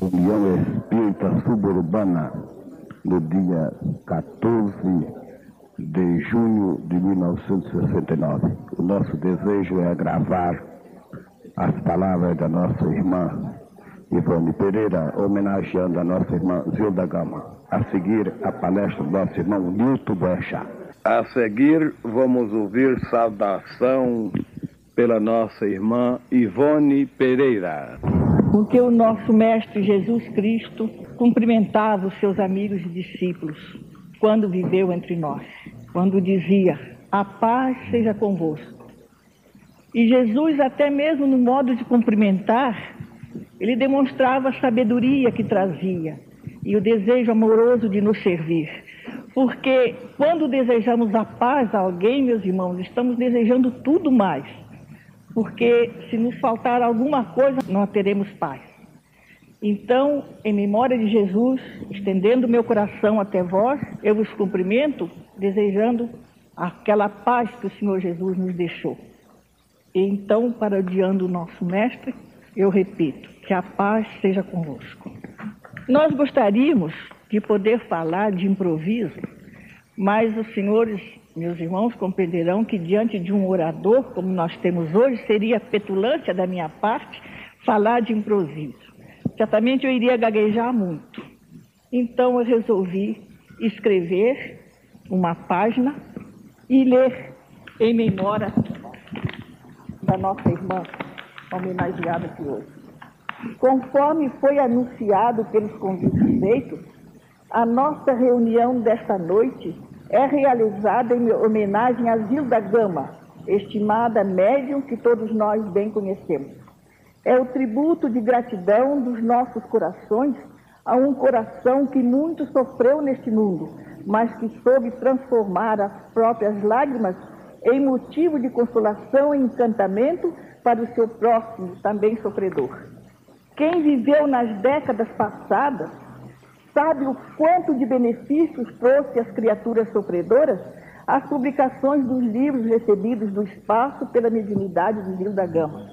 União Espírita Suburbana, no dia 14 de junho de 1969. O nosso desejo é gravar as palavras da nossa irmã Ivone Pereira, homenageando a nossa irmã Zilda Gama. A seguir, a palestra do nosso irmão Nilton Boechat. A seguir, vamos ouvir saudação pela nossa irmã Ivone Pereira. Com que o nosso Mestre Jesus Cristo cumprimentava os seus amigos e discípulos quando viveu entre nós, quando dizia: a paz seja convosco. E Jesus, até mesmo no modo de cumprimentar, ele demonstrava a sabedoria que trazia e o desejo amoroso de nos servir. Porque quando desejamos a paz a alguém, meus irmãos, estamos desejando tudo mais. Porque se nos faltar alguma coisa, não teremos paz. Então, em memória de Jesus, estendendo meu coração até vós, eu vos cumprimento, desejando aquela paz que o Senhor Jesus nos deixou. E então, parodiando o nosso mestre, eu repito, que a paz seja convosco. Nós gostaríamos de poder falar de improviso, mas os senhores, meus irmãos, compreenderão que diante de um orador, como nós temos hoje, seria petulância da minha parte falar de improviso. Certamente eu iria gaguejar muito. Então eu resolvi escrever uma página e ler em memória da nossa irmã homenageada aqui hoje. Conforme foi anunciado pelos convites feitos, a nossa reunião desta noite é realizada em homenagem a Zilda Gama, estimada médium que todos nós bem conhecemos. É o tributo de gratidão dos nossos corações a um coração que muito sofreu neste mundo, mas que soube transformar as próprias lágrimas em motivo de consolação e encantamento para o seu próximo, também sofredor. Quem viveu nas décadas passadas sabe o quanto de benefícios trouxe às criaturas sofredoras as publicações dos livros recebidos do espaço pela mediunidade de Zilda Gama.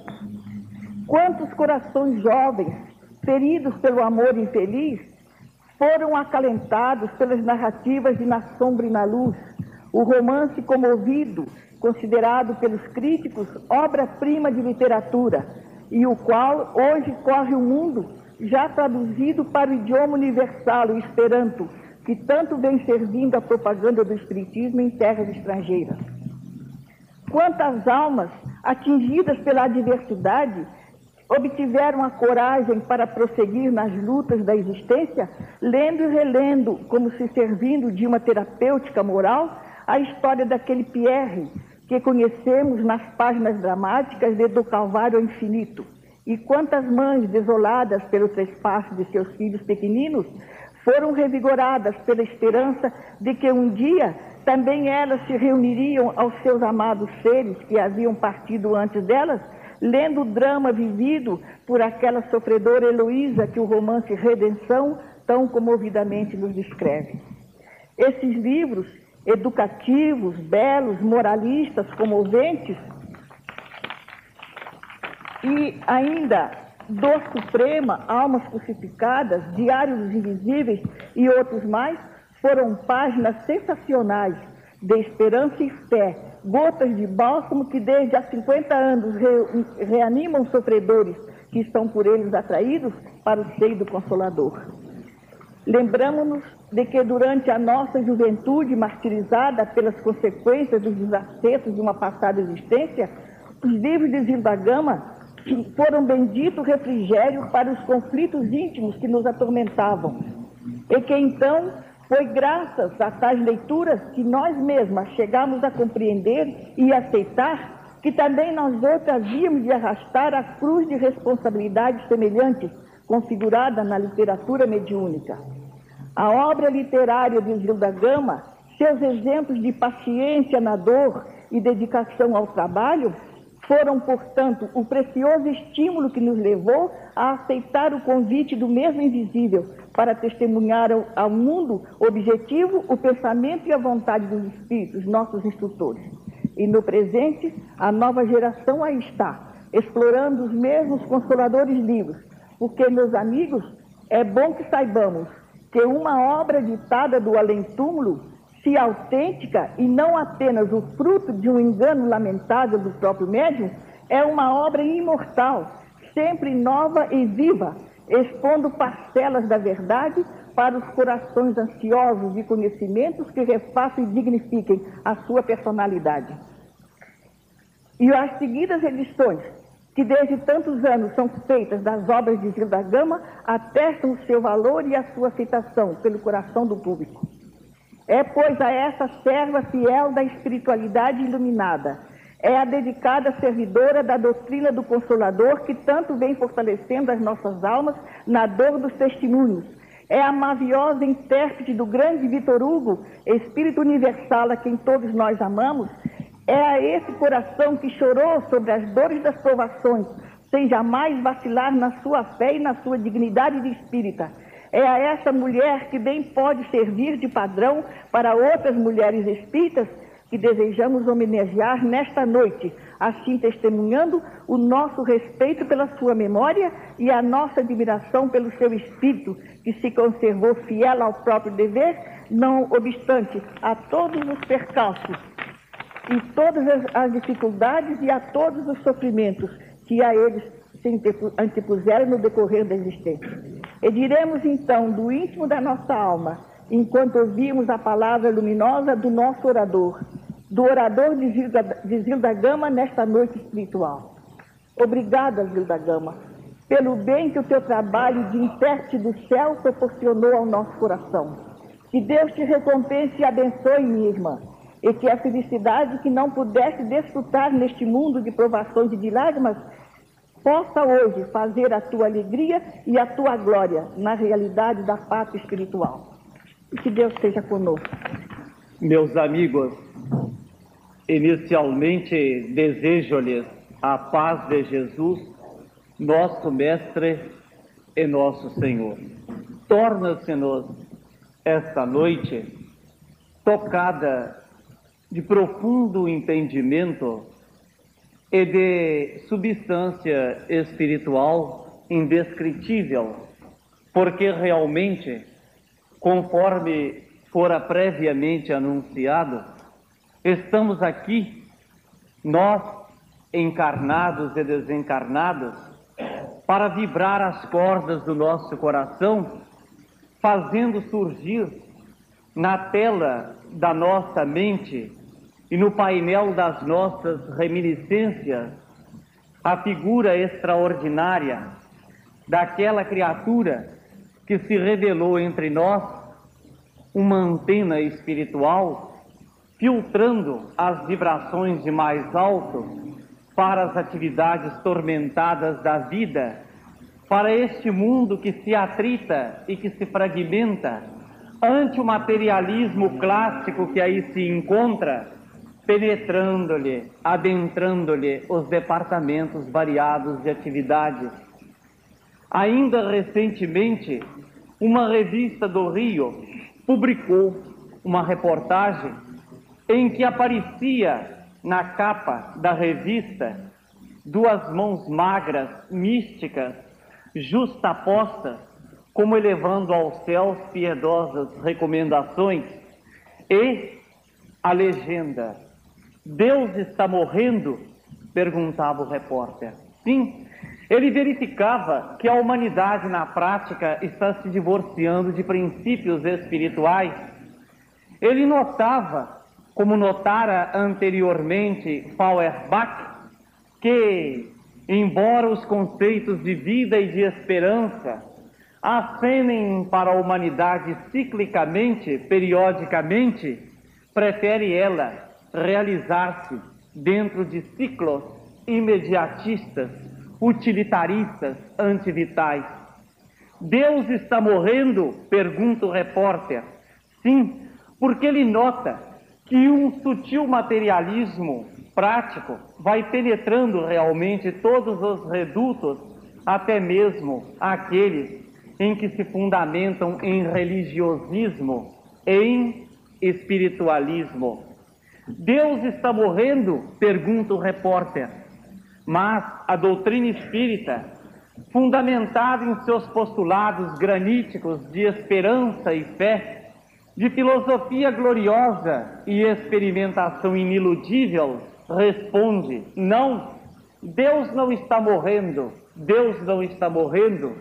Quantos corações jovens, feridos pelo amor infeliz, foram acalentados pelas narrativas de Na Sombra e na Luz, o romance comovido, considerado pelos críticos obra-prima de literatura, e o qual hoje corre o mundo, já traduzido para o idioma universal, o Esperanto, que tanto vem servindo à propaganda do espiritismo em terras estrangeiras. Quantas almas, atingidas pela adversidade, obtiveram a coragem para prosseguir nas lutas da existência, lendo e relendo, como se servindo de uma terapêutica moral, a história daquele Pierre, que conhecemos nas páginas dramáticas de Do Calvário ao Infinito. E quantas mães desoladas pelo trespasso de seus filhos pequeninos foram revigoradas pela esperança de que um dia também elas se reuniriam aos seus amados seres que haviam partido antes delas, lendo o drama vivido por aquela sofredora Heloísa que o romance Redenção tão comovidamente nos descreve. Esses livros educativos, belos, moralistas, comoventes, e ainda Dor Suprema, Almas Crucificadas, Diário dos Invisíveis e outros mais, foram páginas sensacionais de esperança e fé, gotas de bálsamo que desde há 50 anos reanimam sofredores que estão por eles atraídos para o seio do Consolador. Lembramos-nos de que durante a nossa juventude martirizada pelas consequências dos desacertos de uma passada existência, os livros de Zilda Gama foram bendito refrigério para os conflitos íntimos que nos atormentavam. E que então foi graças a tais leituras que nós mesmas chegamos a compreender e aceitar que também nós outras havíamos de arrastar a cruz de responsabilidades semelhantes configurada na literatura mediúnica. A obra literária de Zilda Gama, seus exemplos de paciência na dor e dedicação ao trabalho, foram, portanto, o precioso estímulo que nos levou a aceitar o convite do mesmo invisível para testemunhar ao mundo objetivo o pensamento e a vontade dos espíritos, nossos instrutores. E no presente, a nova geração aí está, explorando os mesmos consoladores livros, porque, meus amigos, É bom que saibamos que uma obra ditada do além-túmulo, se autêntica e não apenas o fruto de um engano lamentável do próprio médium, é uma obra imortal, sempre nova e viva, expondo parcelas da verdade para os corações ansiosos de conhecimentos que refaçam e dignifiquem a sua personalidade. E as seguidas edições, que desde tantos anos são feitas das obras de Gil da Gama, atestam o seu valor e a sua aceitação pelo coração do público. É, pois, a essa serva fiel da espiritualidade iluminada, é a dedicada servidora da doutrina do Consolador que tanto vem fortalecendo as nossas almas na dor dos testemunhos. É a maviosa intérprete do grande Vitor Hugo, Espírito Universal a quem todos nós amamos. É a esse coração que chorou sobre as dores das provações, sem jamais vacilar na sua fé e na sua dignidade de espírita. É a essa mulher que bem pode servir de padrão para outras mulheres espíritas que desejamos homenagear nesta noite, assim testemunhando o nosso respeito pela sua memória e a nossa admiração pelo seu espírito, que se conservou fiel ao próprio dever, não obstante a todos os percalços e todas as dificuldades e a todos os sofrimentos que a eles se antepuseram no decorrer da existência. E diremos então do íntimo da nossa alma, enquanto ouvimos a palavra luminosa do nosso orador, do orador de Gil da Gama nesta noite espiritual. Obrigada, Gil da Gama, pelo bem que o teu trabalho de intérprete do céu proporcionou ao nosso coração. Que Deus te recompense e abençoe, minha irmã, e que a felicidade que não pudesse desfrutar neste mundo de provações e de lágrimas possa hoje fazer a tua alegria e a tua glória na realidade da pátria espiritual. E que Deus esteja conosco. Meus amigos, inicialmente desejo-lhes a paz de Jesus, nosso Mestre e nosso Senhor. Torna-se-nos esta noite tocada de profundo entendimento e de substância espiritual indescritível, porque realmente, conforme fora previamente anunciado, estamos aqui, nós, encarnados e desencarnados, para vibrar as cordas do nosso coração, fazendo surgir na tela da nossa mente e no painel das nossas reminiscências a figura extraordinária daquela criatura que se revelou entre nós, uma antena espiritual, filtrando as vibrações de mais alto para as atividades tormentadas da vida, para este mundo que se atrita e que se fragmenta ante o materialismo clássico que aí se encontra, penetrando-lhe, adentrando-lhe os departamentos variados de atividades. Ainda recentemente, uma revista do Rio publicou uma reportagem em que aparecia na capa da revista duas mãos magras, místicas, justapostas, como elevando aos céus piedosas recomendações, e a legenda: Deus está morrendo? Perguntava o repórter. Sim, ele verificava que a humanidade na prática está se divorciando de princípios espirituais. Ele notava, como notara anteriormente Feuerbach, que, embora os conceitos de vida e de esperança acenem para a humanidade ciclicamente, periodicamente, prefere ela realizar-se dentro de ciclos imediatistas, utilitaristas, antivitais. Deus está morrendo? Pergunta o repórter. Sim, porque ele nota que um sutil materialismo prático vai penetrando realmente todos os redutos, até mesmo aqueles em que se fundamentam em religiosismo, em espiritualismo. Deus está morrendo? Pergunta o repórter. Mas a doutrina espírita fundamentado em seus postulados graníticos de esperança e fé, de filosofia gloriosa e experimentação iniludível, responde: não, Deus não está morrendo, Deus não está morrendo.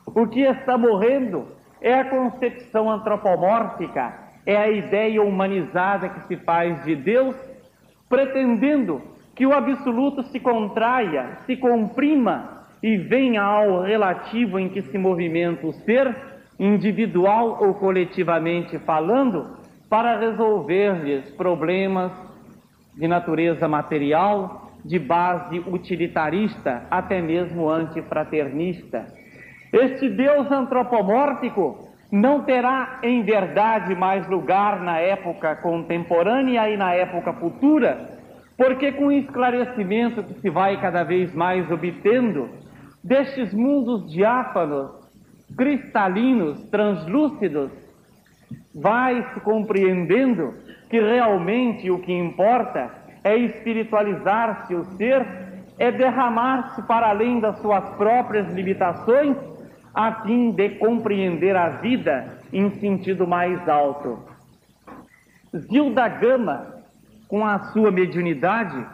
O que está morrendo é a concepção antropomórfica, é a ideia humanizada que se faz de Deus, pretendendo que o absoluto se contraia, se comprima e venha ao relativo em que se movimenta o ser, individual ou coletivamente falando, para resolver-lhes problemas de natureza material, de base utilitarista, até mesmo antifraternista. Este Deus antropomórfico não terá em verdade mais lugar na época contemporânea e na época futura, porque com o esclarecimento que se vai cada vez mais obtendo destes mundos diáfanos, cristalinos, translúcidos, vai se compreendendo que realmente o que importa é espiritualizar-se o ser, é derramar-se para além das suas próprias limitações, a fim de compreender a vida em sentido mais alto. Zilda Gama, com a sua mediunidade,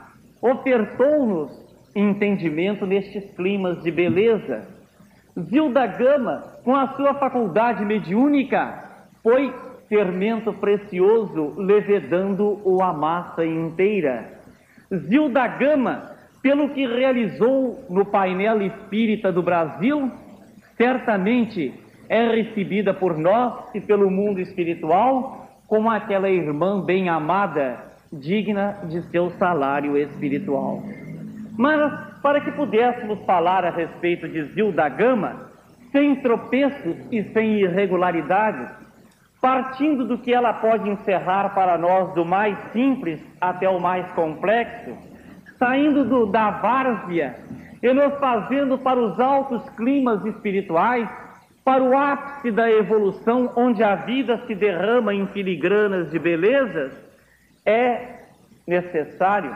ofertou-nos entendimento nestes climas de beleza. Zilda Gama, com a sua faculdade mediúnica, foi fermento precioso, levedando a massa inteira. Zilda Gama, pelo que realizou no painel espírita do Brasil, certamente é recebida por nós e pelo mundo espiritual como aquela irmã bem amada, digna de seu salário espiritual. Mas, para que pudéssemos falar a respeito de Zilda Gama, sem tropeços e sem irregularidades, partindo do que ela pode encerrar para nós do mais simples até o mais complexo, saindo da várzea e nos fazendo para os altos climas espirituais, para o ápice da evolução, onde a vida se derrama em filigranas de belezas, é necessário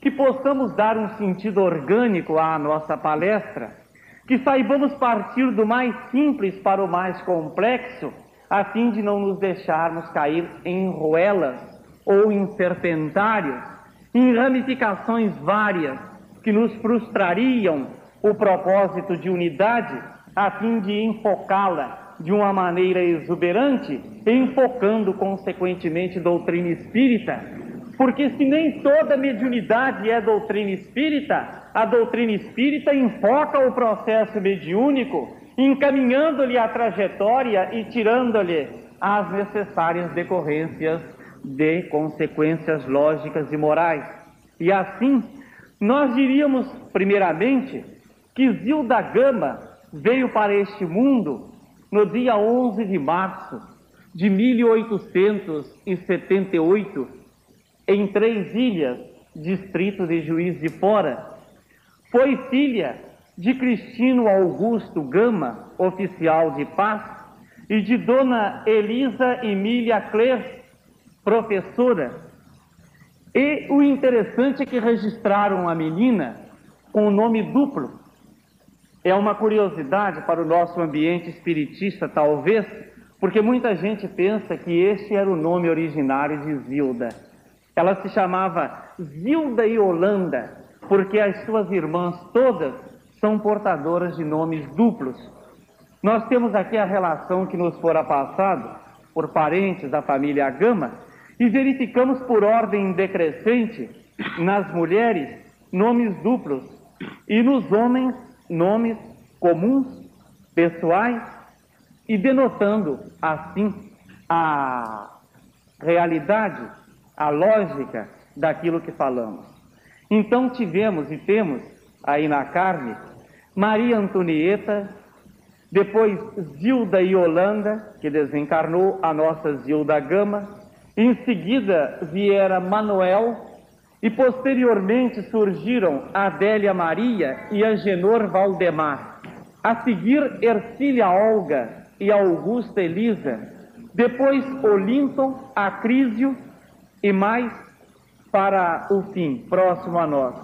que possamos dar um sentido orgânico à nossa palestra, que saibamos partir do mais simples para o mais complexo, a fim de não nos deixarmos cair em ruelas ou em serpentários, em ramificações várias que nos frustrariam o propósito de unidade, a fim de enfocá-la de uma maneira exuberante, enfocando consequentemente doutrina espírita, porque se nem toda mediunidade é doutrina espírita, a doutrina espírita enfoca o processo mediúnico, encaminhando-lhe a trajetória e tirando-lhe as necessárias decorrências de consequências lógicas e morais. E assim, nós diríamos, primeiramente, que Zilda Gama veio para este mundo no dia 11 de março de 1878, em Três Ilhas, distrito de Juiz de Fora. Foi filha de Cristino Augusto Gama, oficial de paz, e de Dona Elisa Emília Cler, professora. E o interessante é que registraram a menina com o nome duplo. É uma curiosidade para o nosso ambiente espiritista, talvez, porque muita gente pensa que este era o nome originário de Zilda. Ela se chamava Zilda Yolanda, porque as suas irmãs todas são portadoras de nomes duplos. Nós temos aqui a relação que nos fora passado por parentes da família Gama e verificamos por ordem decrescente nas mulheres nomes duplos e nos homens nomes comuns, pessoais, e denotando assim a realidade, a lógica daquilo que falamos. Então tivemos e temos aí na carne Maria Antonieta, depois Zilda Yolanda, que desencarnou, a nossa Zilda Gama, em seguida viera Manuel, e posteriormente surgiram Adélia Maria e Agenor Valdemar, a seguir Ercília Olga e Augusta Elisa, depois Olinton, Acrísio e mais para o fim, próximo a nós,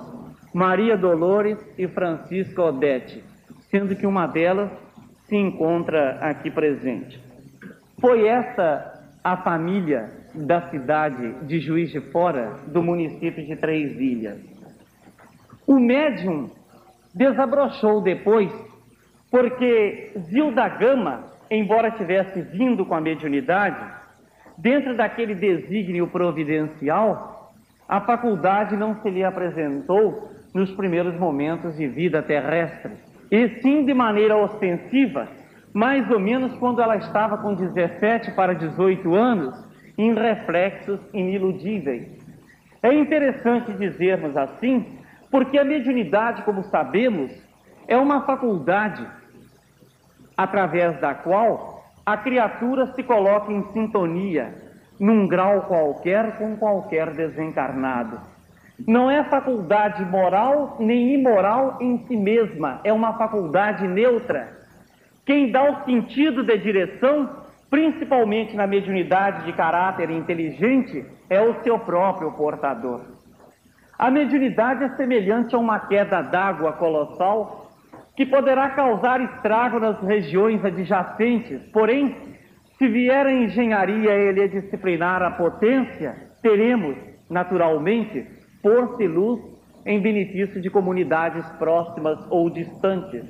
Maria Dolores e Francisca Odete. sendo que uma delas se encontra aqui presente. Foi essa a família da cidade de Juiz de Fora, do município de Três Ilhas. O médium desabrochou depois, porque Zilda Gama, embora tivesse vindo com a mediunidade, dentro daquele desígnio providencial, a faculdade não se lhe apresentou nos primeiros momentos de vida terrestre, e sim de maneira ostensiva, mais ou menos quando ela estava com 17 para 18 anos, em reflexos iniludíveis. É interessante dizermos assim, porque a mediunidade, como sabemos, é uma faculdade através da qual a criatura se coloca em sintonia, num grau qualquer, com qualquer desencarnado. Não é faculdade moral nem imoral em si mesma, é uma faculdade neutra. Quem dá o sentido de direção, principalmente na mediunidade de caráter inteligente, é o seu próprio portador. A mediunidade é semelhante a uma queda d'água colossal que poderá causar estrago nas regiões adjacentes, porém, se vier a engenharia e lhe disciplinar a potência, teremos, naturalmente, força e luz em benefício de comunidades próximas ou distantes.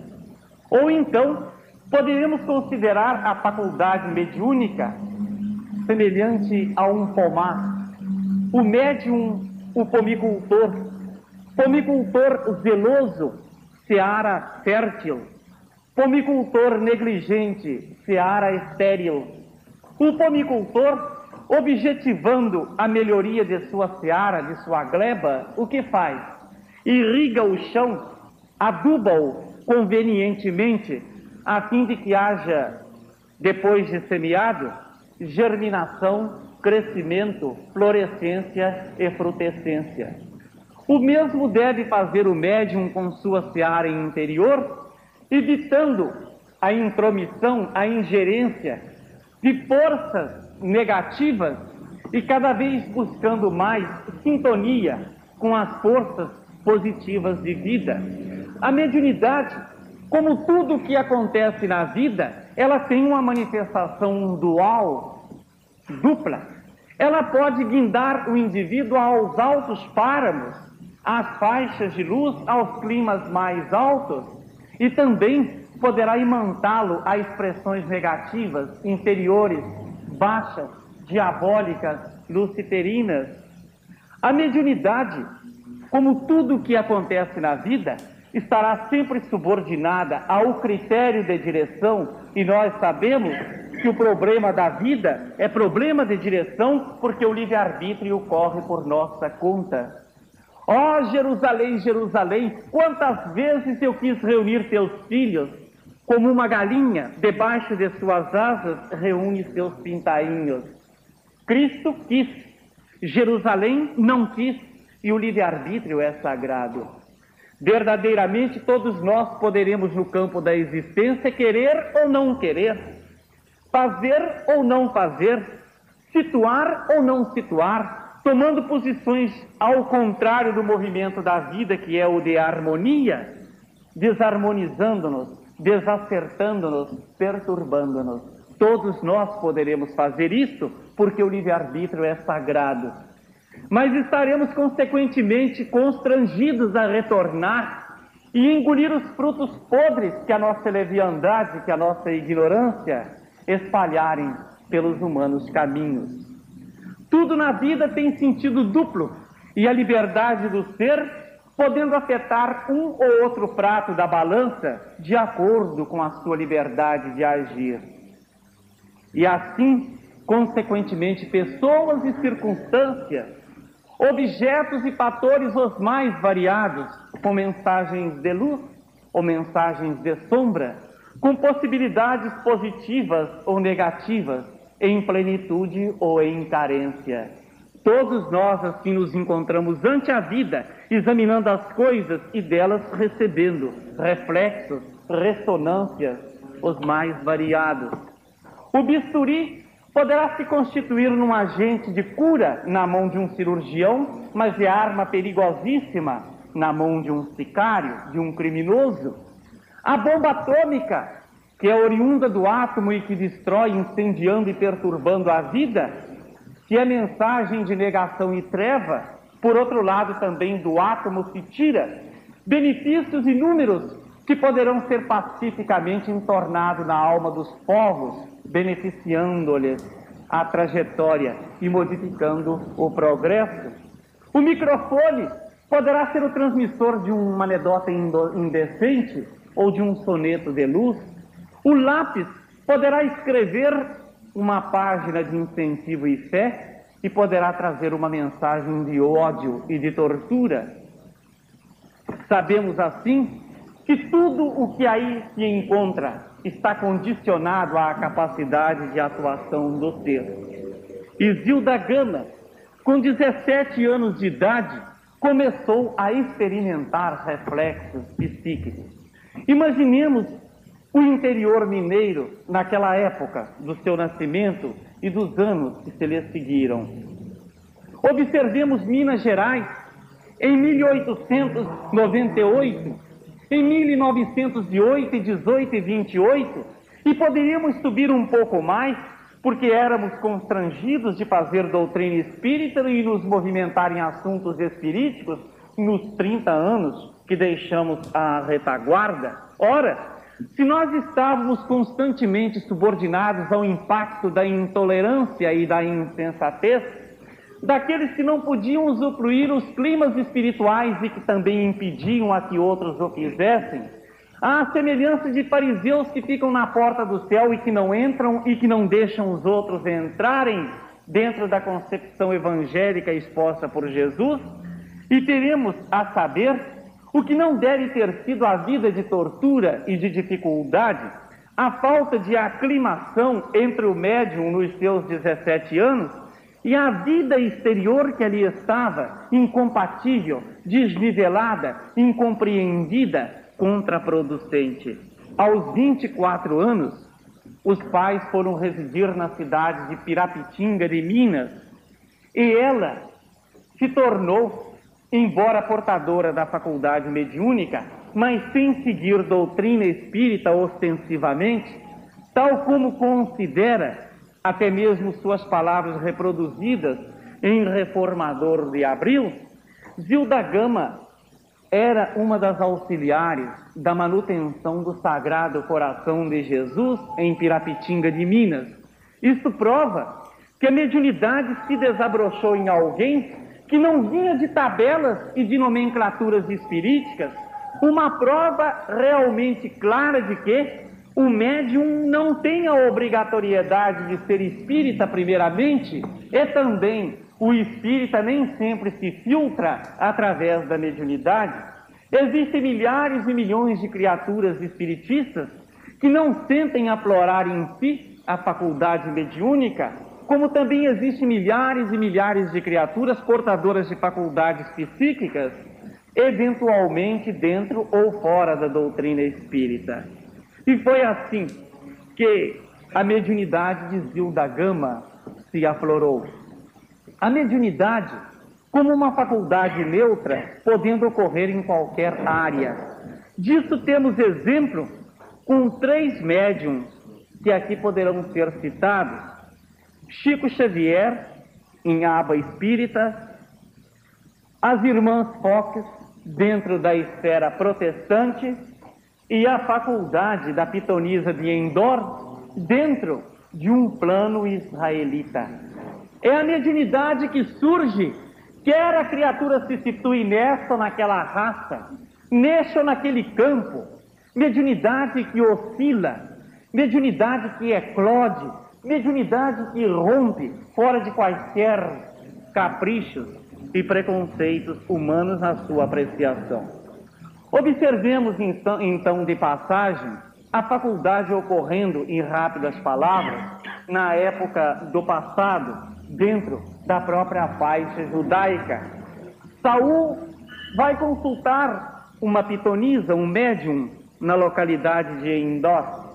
Ou então, poderemos considerar a faculdade mediúnica semelhante a um pomar. O médium, o pomicultor zeloso, seara fértil, pomicultor negligente, seara estéril. O pomicultor, objetivando a melhoria de sua seara, de sua gleba, o que faz? Irriga o chão, aduba-o convenientemente, a fim de que haja, depois de semeado, germinação, crescimento, florescência e frutescência. O mesmo deve fazer o médium com sua seara interior, evitando a intromissão, a ingerência de forças negativas e cada vez buscando mais sintonia com as forças positivas de vida. A mediunidade, como tudo o que acontece na vida, ela tem uma manifestação dual, dupla. Ela pode guindar o indivíduo aos altos páramos, às faixas de luz, aos climas mais altos, e também poderá imantá-lo a expressões negativas, inferiores, baixas, diabólicas, luciterinas. A mediunidade, como tudo o que acontece na vida, estará sempre subordinada ao critério de direção, e nós sabemos que o problema da vida é problema de direção, porque o livre-arbítrio corre por nossa conta. Ó Jerusalém, Jerusalém, quantas vezes eu quis reunir teus filhos, como uma galinha, debaixo de suas asas, reúne seus pintainhos. Cristo quis, Jerusalém não quis, e o livre-arbítrio é sagrado. Verdadeiramente, todos nós poderemos, no campo da existência, querer ou não querer, fazer ou não fazer, situar ou não situar, tomando posições ao contrário do movimento da vida, que é o de harmonia, desarmonizando-nos, desacertando-nos, perturbando-nos. Todos nós poderemos fazer isso, porque o livre-arbítrio é sagrado. Mas estaremos consequentemente constrangidos a retornar e engolir os frutos podres que a nossa leviandade, que a nossa ignorância espalharem pelos humanos caminhos. Tudo na vida tem sentido duplo, e a liberdade do ser podendo afetar um ou outro prato da balança de acordo com a sua liberdade de agir. E assim, consequentemente, pessoas e circunstâncias, objetos e fatores os mais variados, com mensagens de luz ou mensagens de sombra, com possibilidades positivas ou negativas, em plenitude ou em carência. Todos nós assim nos encontramos ante a vida, examinando as coisas e delas recebendo reflexos, ressonâncias, os mais variados. O bisturi poderá se constituir num agente de cura na mão de um cirurgião, mas de arma perigosíssima na mão de um sicário, de um criminoso. A bomba atômica, que é oriunda do átomo e que destrói, incendiando e perturbando a vida, que é mensagem de negação e treva, por outro lado também do átomo se tira benefícios inúmeros que poderão ser pacificamente entornados na alma dos povos, beneficiando-lhes a trajetória e modificando o progresso. O microfone poderá ser o transmissor de uma anedota indecente ou de um soneto de luz. O lápis poderá escrever uma página de incentivo e fé e poderá trazer uma mensagem de ódio e de tortura. Sabemos assim que tudo o que aí se encontra está condicionado à capacidade de atuação do ser. Isilda Gama, com 17 anos de idade, começou a experimentar reflexos psíquicos. Imaginemos o interior mineiro naquela época do seu nascimento e dos anos que se lhe seguiram. Observemos Minas Gerais em 1898, em 1908, 18 e 28, e poderíamos subir um pouco mais, porque éramos constrangidos de fazer doutrina espírita e nos movimentar em assuntos espiríticos nos 30 anos que deixamos a retaguarda. Ora, se nós estávamos constantemente subordinados ao impacto da intolerância e da insensatez, daqueles que não podiam usufruir os climas espirituais e que também impediam a que outros o fizessem, à semelhança de fariseus que ficam na porta do céu e que não entram e que não deixam os outros entrarem dentro da concepção evangélica exposta por Jesus, e teremos a saber o que não deve ter sido a vida de tortura e de dificuldade, a falta de aclimação entre o médium nos seus 17 anos e a vida exterior que ali estava, incompatível, desnivelada, incompreendida, contraproducente. Aos 24 anos, os pais foram residir na cidade de Pirapitinga de Minas, e ela se tornou, embora portadora da faculdade mediúnica, mas sem seguir doutrina espírita ostensivamente, tal como considera até mesmo suas palavras reproduzidas em Reformador de Abril. Zilda Gama era uma das auxiliares da manutenção do Sagrado Coração de Jesus em Pirapitinga de Minas. Isto prova que a mediunidade se desabrochou em alguém que não vinha de tabelas e de nomenclaturas espiríticas, uma prova realmente clara de que o médium não tem a obrigatoriedade de ser espírita primeiramente, e também o espírita nem sempre se filtra através da mediunidade. Existem milhares e milhões de criaturas espiritistas que não sentem aflorar em si a faculdade mediúnica, como também existem milhares e milhares de criaturas portadoras de faculdades psíquicas, eventualmente dentro ou fora da doutrina espírita. E foi assim que a mediunidade de Zilda Gama se aflorou. A mediunidade, como uma faculdade neutra, podendo ocorrer em qualquer área. Disso temos exemplo com 3 médiuns que aqui poderão ser citados: Chico Xavier, em aba espírita, as irmãs Fox, dentro da esfera protestante, e a faculdade da pitonisa de Endor, dentro de um plano israelita. É a mediunidade que surge, quer a criatura se situe nessa ou naquela raça, neste ou naquele campo, mediunidade que oscila, mediunidade que eclode, mediunidade que rompe fora de quaisquer caprichos e preconceitos humanos na sua apreciação. Observemos então de passagem a faculdade ocorrendo em rápidas palavras na época do passado, dentro da própria faixa judaica. Saul vai consultar uma pitonisa, um médium, na localidade de Endor.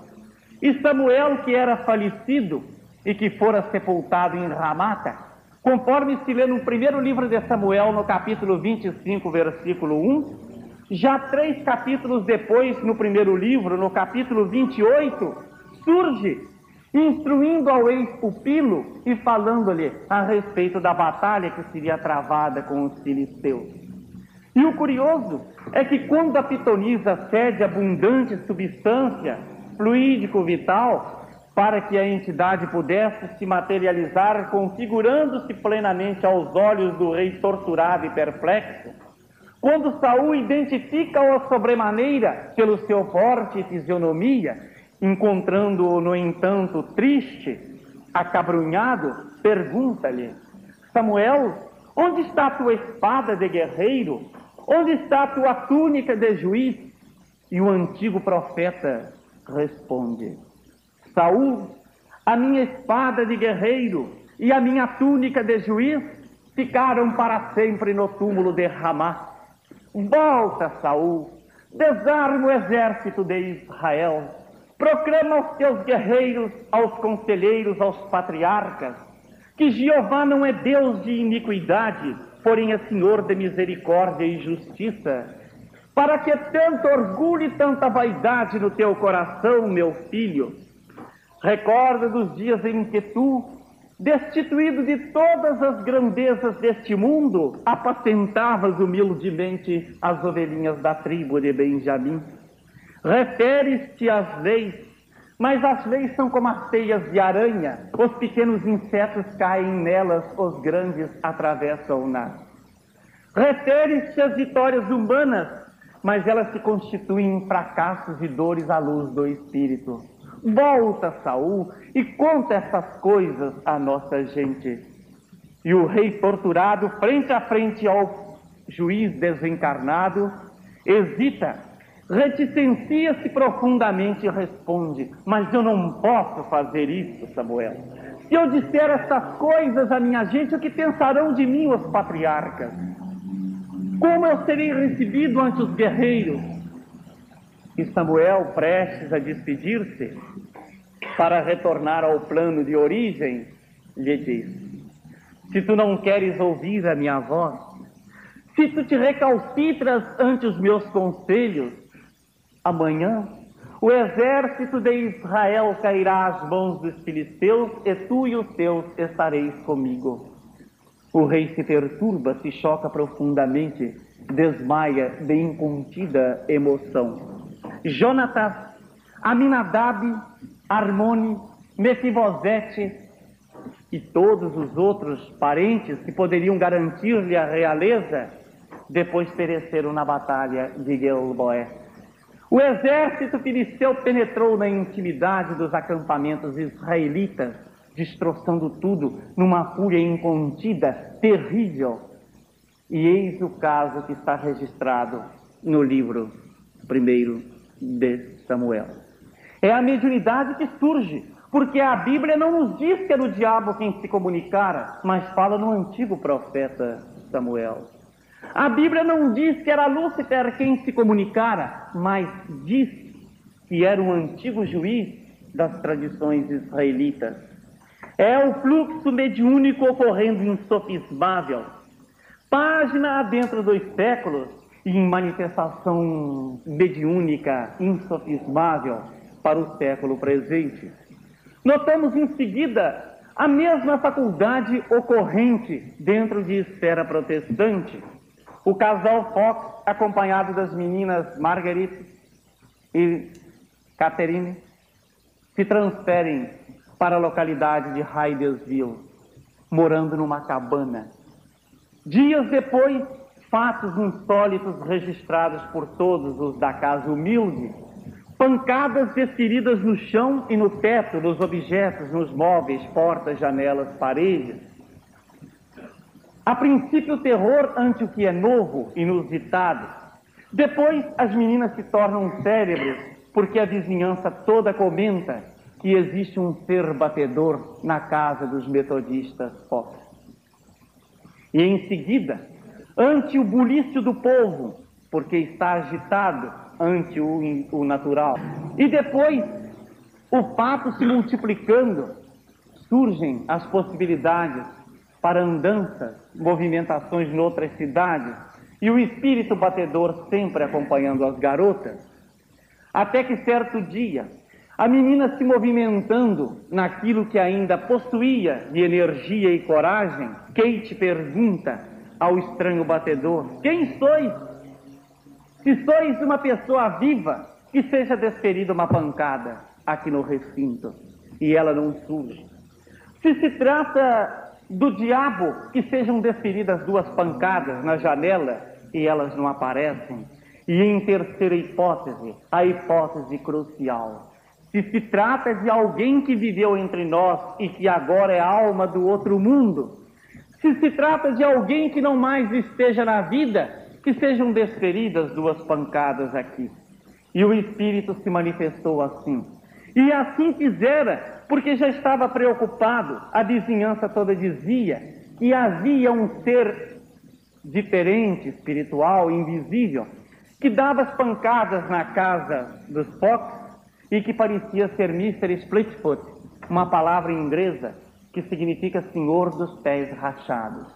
E Samuel, que era falecido e que fora sepultado em Ramata, conforme se lê no primeiro livro de Samuel, no capítulo 25, versículo 1, Já 3 capítulos depois, no primeiro livro, no capítulo 28, surge instruindo ao ex-pupilo e falando-lhe a respeito da batalha que seria travada com os filisteus. E o curioso é que quando a pitonisa cede abundante substância, fluídico vital, para que a entidade pudesse se materializar, configurando-se plenamente aos olhos do rei torturado e perplexo, quando Saul identifica-o sobremaneira pelo seu porte e fisionomia, encontrando-o, no entanto, triste, acabrunhado, pergunta-lhe: Samuel, onde está a tua espada de guerreiro? Onde está a tua túnica de juiz? E o antigo profeta responde: Saul, a minha espada de guerreiro e a minha túnica de juiz ficaram para sempre no túmulo de Ramá. Volta, Saul, desarma o exército de Israel, proclama aos teus guerreiros, aos conselheiros, aos patriarcas, que Jeová não é Deus de iniquidade, porém é Senhor de misericórdia e justiça, para que tanto orgulho e tanta vaidade no teu coração, meu filho. Recorda dos dias em que tu, destituído de todas as grandezas deste mundo, apacentavas humildemente as ovelhinhas da tribo de Benjamim. Referes-te às leis, mas as leis são como as teias de aranha, os pequenos insetos caem nelas, os grandes atravessam-nas. Referes-te às vitórias humanas, mas elas se constituem em fracassos e dores à luz do Espírito. Volta, Saul, e conta essas coisas à nossa gente. E o rei torturado, frente a frente ao juiz desencarnado, hesita, reticencia-se profundamente e responde: mas eu não posso fazer isso, Samuel. Se eu disser essas coisas à minha gente, o que pensarão de mim os patriarcas? Como eu serei recebido ante os guerreiros? E Samuel, prestes a despedir-se, para retornar ao plano de origem, lhe diz: se tu não queres ouvir a minha voz, se tu te recalcitras ante os meus conselhos, amanhã o exército de Israel cairá às mãos dos filisteus e tu e os teus estareis comigo. O rei se perturba, se choca profundamente, desmaia de incontida emoção. Jonatas, Aminadab, Armone, Mefibosete e todos os outros parentes que poderiam garantir-lhe a realeza, depois pereceram na batalha de Gilboé. O exército filisteu penetrou na intimidade dos acampamentos israelitas, destroçando tudo numa fúria incontida, terrível. E eis o caso que está registrado no livro 1 de Samuel. É a mediunidade que surge, porque a Bíblia não nos diz que era o diabo quem se comunicara, mas fala no antigo profeta Samuel. A Bíblia não diz que era Lúcifer quem se comunicara, mas diz que era um antigo juiz das tradições israelitas. É o fluxo mediúnico ocorrendo insofismável, página adentro dos séculos, e em manifestação mediúnica insofismável para o século presente. Notamos em seguida a mesma faculdade ocorrente dentro de esfera protestante. O casal Fox, acompanhado das meninas Marguerite e Catherine, se transferem para a localidade de Hydesville, morando numa cabana. Dias depois, fatos insólitos registrados por todos os da casa humilde: pancadas desferidas no chão e no teto, nos objetos, nos móveis, portas, janelas, paredes. A princípio, terror ante o que é novo, inusitado. Depois, as meninas se tornam cérebros, porque a vizinhança toda comenta que existe um ser batedor na casa dos metodistas Fox. E em seguida, ante o bulício do povo, porque está agitado ante o natural. E depois, o fato se multiplicando, surgem as possibilidades para andanças, movimentações noutras cidades, e o espírito batedor sempre acompanhando as garotas. Até que certo dia, a menina se movimentando naquilo que ainda possuía de energia e coragem, Kate pergunta ao estranho batedor: quem sois? Se sois uma pessoa viva, que seja desferida uma pancada aqui no recinto. E ela não surge. Se se trata do diabo, que sejam desferidas 2 pancadas na janela e elas não aparecem. E em terceira hipótese, a hipótese crucial: se se trata de alguém que viveu entre nós e que agora é alma do outro mundo, se se trata de alguém que não mais esteja na vida, que sejam desferidas 2 pancadas aqui. E o espírito se manifestou assim. E assim fizera, porque já estava preocupado. A vizinhança toda dizia que havia um ser diferente, espiritual, invisível, que dava as pancadas na casa dos Fox e que parecia ser Mr. Splitfoot, uma palavra inglesa que significa senhor dos pés rachados.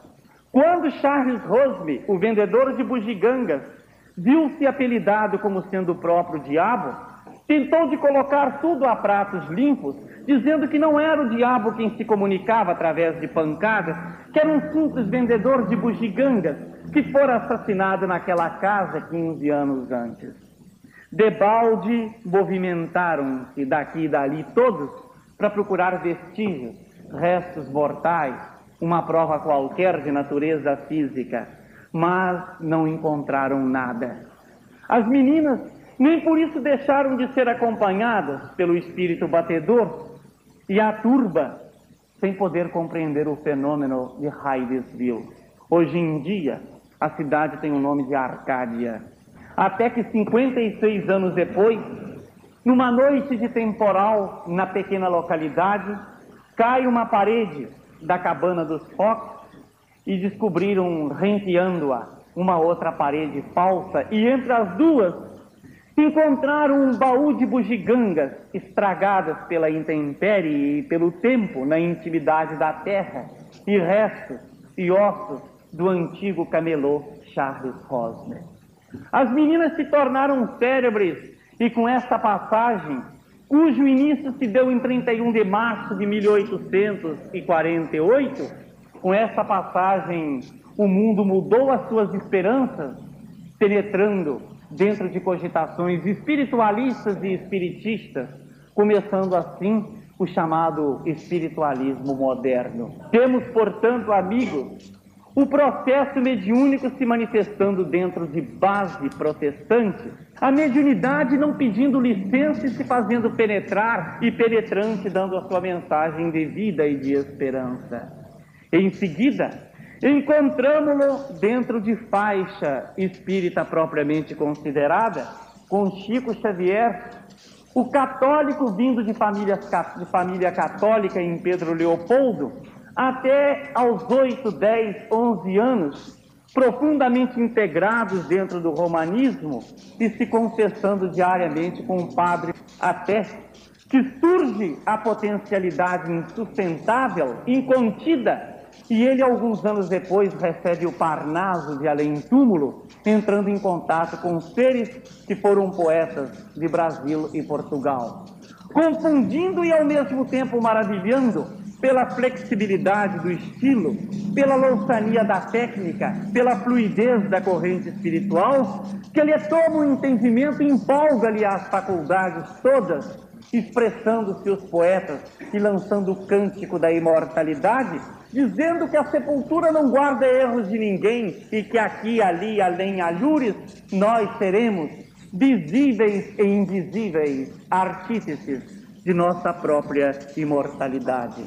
Quando Charles Rosby, o vendedor de bugigangas, viu-se apelidado como sendo o próprio diabo, tentou de colocar tudo a pratos limpos, dizendo que não era o diabo quem se comunicava através de pancadas, que era um simples vendedor de bugigangas que fora assassinado naquela casa 15 anos antes. Debalde movimentaram-se daqui e dali todos para procurar vestígios, restos mortais, uma prova qualquer de natureza física, mas não encontraram nada. As meninas nem por isso deixaram de ser acompanhadas pelo espírito batedor, e a turba, sem poder compreender o fenômeno de Hydesville. Hoje em dia, a cidade tem o nome de Arcádia. Até que 56 anos depois, numa noite de temporal na pequena localidade, cai uma parede da cabana dos Fox e descobriram, renteando-a, uma outra parede falsa, e entre as duas encontraram um baú de bugigangas estragadas pela intempérie e pelo tempo na intimidade da terra, e restos e ossos do antigo camelô Charles Rosner. As meninas se tornaram célebres, e com esta passagem, cujo início se deu em 31 de março de 1848, com essa passagem o mundo mudou as suas esperanças, penetrando dentro de cogitações espiritualistas e espiritistas, começando assim o chamado espiritualismo moderno. Temos, portanto, amigos, o processo mediúnico se manifestando dentro de base protestante, a mediunidade não pedindo licença e se fazendo penetrar, e penetrante dando a sua mensagem de vida e de esperança. Em seguida, encontramos-lo dentro de faixa espírita propriamente considerada, com Chico Xavier, o católico vindo de família católica em Pedro Leopoldo, até aos 8, 10, 11 anos, profundamente integrados dentro do romanismo e se confessando diariamente com o padre, até que surge a potencialidade insustentável, incontida, e ele, alguns anos depois, recebe o Parnaso de além-túmulo, entrando em contato com seres que foram poetas de Brasil e Portugal, confundindo e ao mesmo tempo maravilhando pela flexibilidade do estilo, pela louçania da técnica, pela fluidez da corrente espiritual, que ele toma o entendimento e empolga-lhe as faculdades todas, expressando-se os poetas e lançando o cântico da imortalidade, dizendo que a sepultura não guarda erros de ninguém e que aqui, ali, além alhures, nós seremos visíveis e invisíveis artífices de nossa própria imortalidade.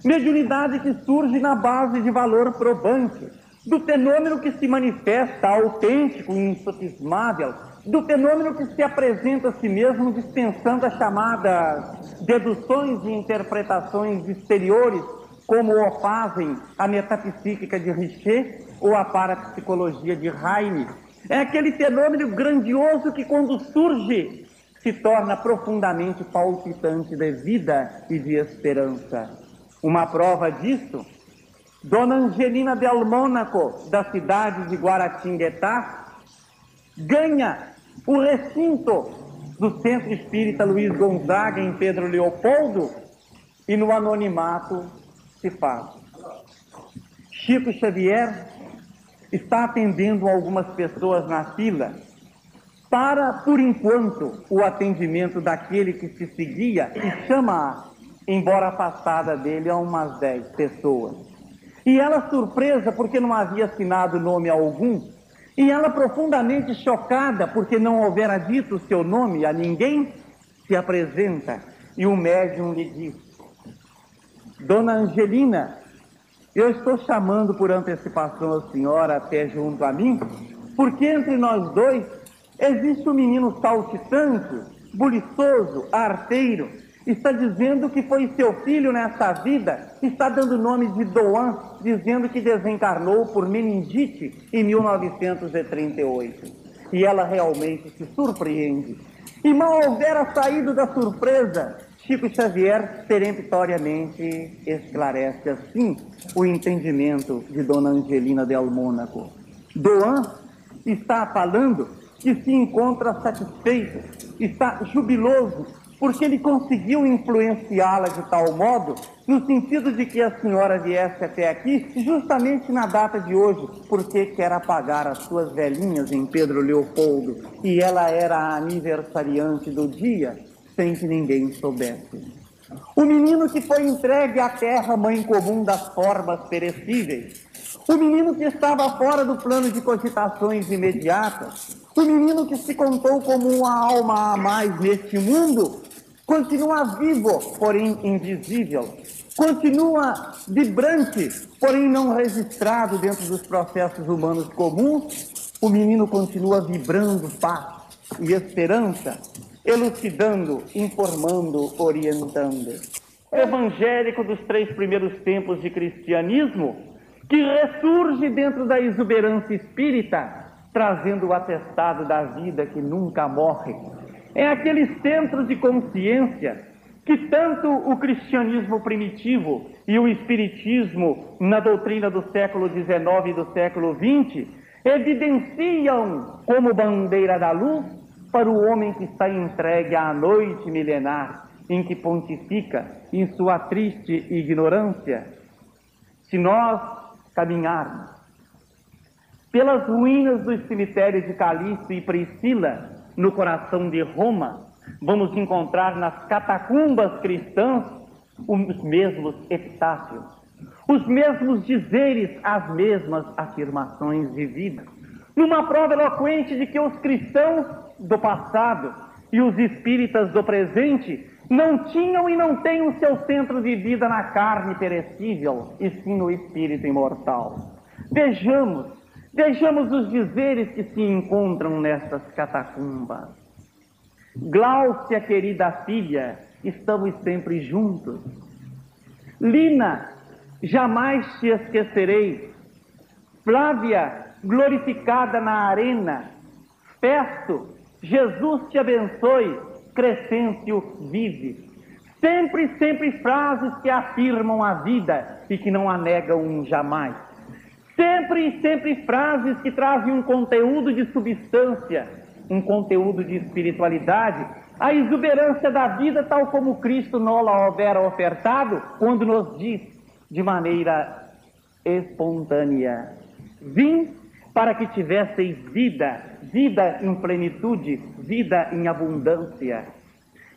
Mediunidade que surge na base de valor probante, do fenômeno que se manifesta autêntico e insofismável, do fenômeno que se apresenta a si mesmo dispensando as chamadas deduções e interpretações exteriores, como o fazem a metafísica de Richer ou a parapsicologia de Heine. É aquele fenômeno grandioso que, quando surge, se torna profundamente palpitante de vida e de esperança. Uma prova disso Dona Angelina del Mônaco, da cidade de Guaratinguetá, ganha o recinto do Centro Espírita Luiz Gonzaga, em Pedro Leopoldo, e no anonimato se faz. Chico Xavier está atendendo algumas pessoas na fila para, por enquanto, o atendimento daquele que se seguia e chama, embora afastada dele, a umas 10 pessoas. E ela surpresa porque não havia assinado nome algum, e ela profundamente chocada porque não houvera dito o seu nome a ninguém, se apresenta e o médium lhe diz: Dona Angelina, eu estou chamando por antecipação a senhora até junto a mim, porque entre nós dois existe um menino saltitante, buliçoso, arteiro, está dizendo que foi seu filho nessa vida, está dando o nome de Doan, dizendo que desencarnou por meningite em 1938. E ela realmente se surpreende. E mal houvera saído da surpresa, Chico Xavier peremptoriamente esclarece assim o entendimento de Dona Angelina del Mônaco. Doan está falando que se encontra satisfeito, está jubiloso, porque ele conseguiu influenciá-la de tal modo, no sentido de que a senhora viesse até aqui, justamente na data de hoje, porque quer apagar as suas velhinhas em Pedro Leopoldo, e ela era a aniversariante do dia, sem que ninguém soubesse. O menino que foi entregue à terra, mãe comum das formas perecíveis, o menino que estava fora do plano de cogitações imediatas, o menino que se contou como uma alma a mais neste mundo, continua vivo, porém invisível, continua vibrante, porém não registrado dentro dos processos humanos comuns. O menino continua vibrando paz e esperança, elucidando, informando, orientando. O evangélico dos 3 primeiros tempos de cristianismo, que ressurge dentro da exuberância espírita, trazendo o atestado da vida que nunca morre. É aquele centro de consciência que tanto o cristianismo primitivo e o espiritismo, na doutrina do século XIX e do século XX, evidenciam como bandeira da luz para o homem que está entregue à noite milenar, em que pontifica, em sua triste ignorância. Se nós caminharmos pelas ruínas dos cemitérios de Calixto e Priscila, no coração de Roma, vamos encontrar nas catacumbas cristãs os mesmos epitáfios, os mesmos dizeres, as mesmas afirmações de vida, numa prova eloquente de que os cristãos do passado e os espíritas do presente não tinham e não têm o seu centro de vida na carne perecível, e sim no espírito imortal. Vejamos os dizeres que se encontram nessas catacumbas. Gláucia, querida filha, estamos sempre juntos. Lina, jamais te esquecerei. Flávia, glorificada na arena. Festo, Jesus te abençoe. Crescêncio, vive. Sempre frases que afirmam a vida e que não a negam jamais. Sempre frases que trazem um conteúdo de substância, um conteúdo de espiritualidade, a exuberância da vida, tal como Cristo nola houvera ofertado, quando nos diz de maneira espontânea: vim para que tivesseis vida, vida em plenitude, vida em abundância.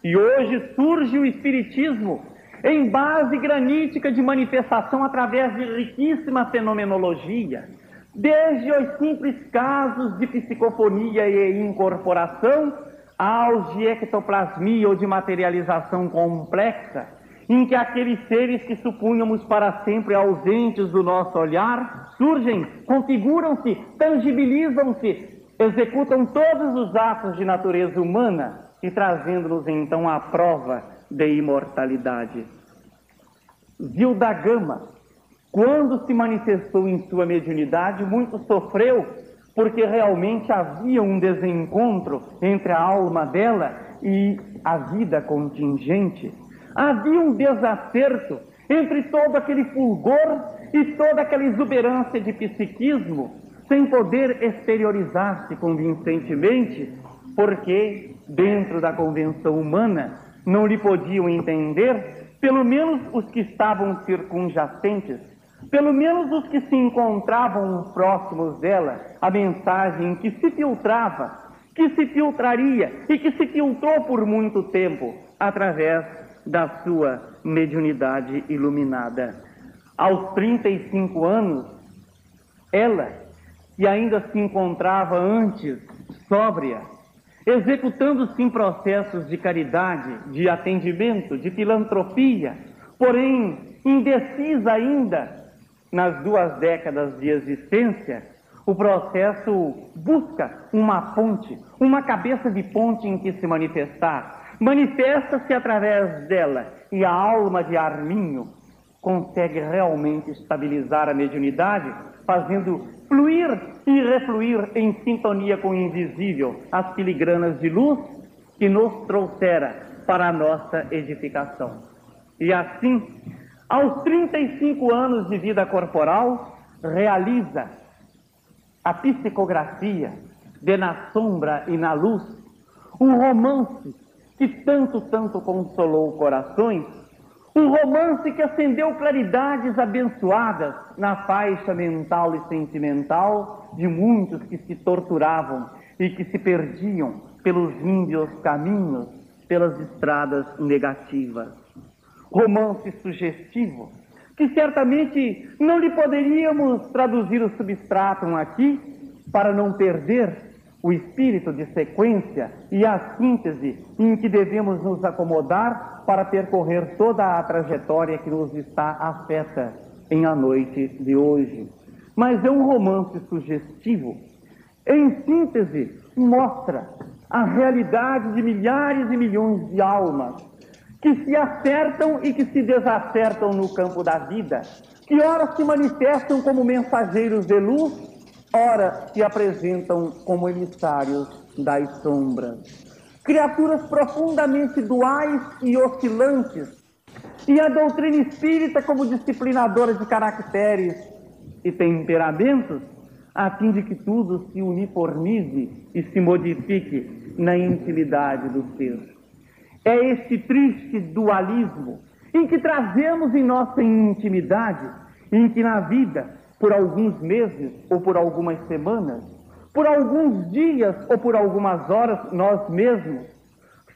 E hoje surge o Espiritismo em base granítica de manifestação através de riquíssima fenomenologia, desde os simples casos de psicofonia e incorporação, aos de ectoplasmia ou de materialização complexa, em que aqueles seres que supunhamos para sempre ausentes do nosso olhar surgem, configuram-se, tangibilizam-se, executam todos os atos de natureza humana e trazendo-nos então à prova de imortalidade. Zilda da Gama, quando se manifestou em sua mediunidade, muito sofreu, porque realmente havia um desencontro entre a alma dela e a vida contingente. Havia um desacerto entre todo aquele fulgor e toda aquela exuberância de psiquismo, sem poder exteriorizar-se convincentemente, porque dentro da convenção humana não lhe podiam entender, pelo menos os que estavam circunjacentes, pelo menos os que se encontravam próximos dela, a mensagem que se filtrava, que se filtraria e que se filtrou por muito tempo através da sua mediunidade iluminada. Aos 35 anos, ela, que ainda se encontrava antes sóbria, executando-se em processos de caridade, de atendimento, de filantropia, porém indecisa ainda nas 2 décadas de existência, o processo busca uma ponte, uma cabeça de ponte em que se manifestar. Manifesta-se através dela e a alma de Arminho consegue realmente estabilizar a mediunidade, fazendo fluir e refluir em sintonia com o invisível as filigranas de luz que nos trouxera para a nossa edificação. E assim, aos 35 anos de vida corporal, realiza a psicografia de Na Sombra e na Luz, um romance que tanto consolou corações, um romance que acendeu claridades abençoadas na faixa mental e sentimental de muitos que se torturavam e que se perdiam pelos índios caminhos, pelas estradas negativas. Romance sugestivo, que certamente não lhe poderíamos traduzir o substratum aqui, para não perder o espírito de sequência e a síntese em que devemos nos acomodar para percorrer toda a trajetória que nos está afeta em a noite de hoje. Mas é um romance sugestivo. Em síntese, mostra a realidade de milhares e milhões de almas que se acertam e que se desacertam no campo da vida, que ora se manifestam como mensageiros de luz, ora se apresentam como emissários das sombras. Criaturas profundamente duais e oscilantes, e a doutrina espírita como disciplinadora de caracteres e temperamentos, a fim de que tudo se uniformize e se modifique na intimidade do ser. É este triste dualismo em que trazemos em nossa intimidade, em que na vida, por alguns meses ou por algumas semanas, por alguns dias ou por algumas horas, nós mesmos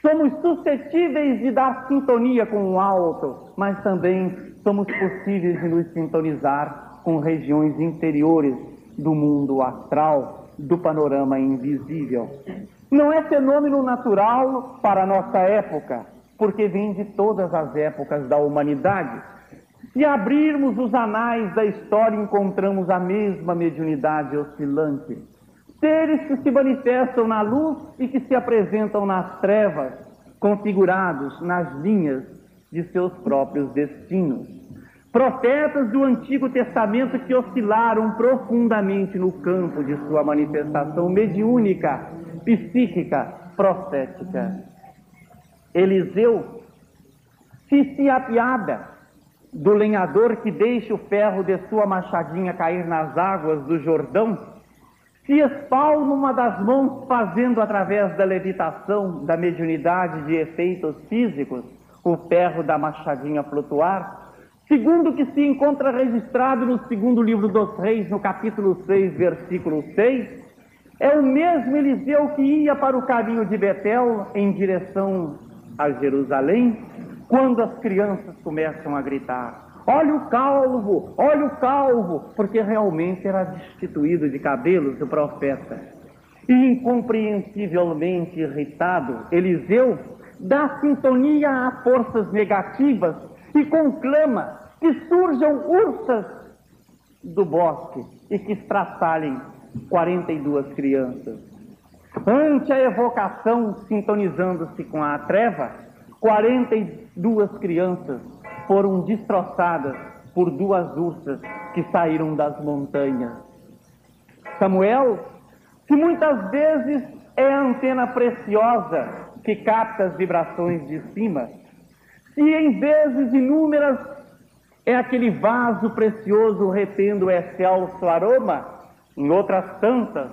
somos suscetíveis de dar sintonia com o alto, mas também somos possíveis de nos sintonizar com regiões interiores do mundo astral, do panorama invisível. Não é fenômeno natural para a nossa época, porque vem de todas as épocas da humanidade. Se abrirmos os anais da história, encontramos a mesma mediunidade oscilante. Seres que se manifestam na luz e que se apresentam nas trevas, configurados nas linhas de seus próprios destinos. Profetas do Antigo Testamento que oscilaram profundamente no campo de sua manifestação mediúnica, psíquica, profética. Eliseu se apiada do lenhador que deixa o ferro de sua machadinha cair nas águas do Jordão, se espalma uma das mãos fazendo através da levitação, da mediunidade de efeitos físicos, o ferro da machadinha flutuar, segundo o que se encontra registrado no segundo livro dos Reis, no capítulo 6, versículo 6, é o mesmo Eliseu que ia para o caminho de Betel em direção a Jerusalém, quando as crianças começam a gritar: olha o calvo, porque realmente era destituído de cabelos o profeta. E incompreensivelmente irritado, Eliseu dá sintonia a forças negativas e conclama que surjam ursas do bosque e que estraçalhem 42 crianças. Ante a evocação, sintonizando-se com a treva, 42 crianças foram destroçadas por 2 ursas que saíram das montanhas. Samuel, que muitas vezes é a antena preciosa que capta as vibrações de cima, se em vezes inúmeras É aquele vaso precioso retendo excelso aroma? Em outras tantas,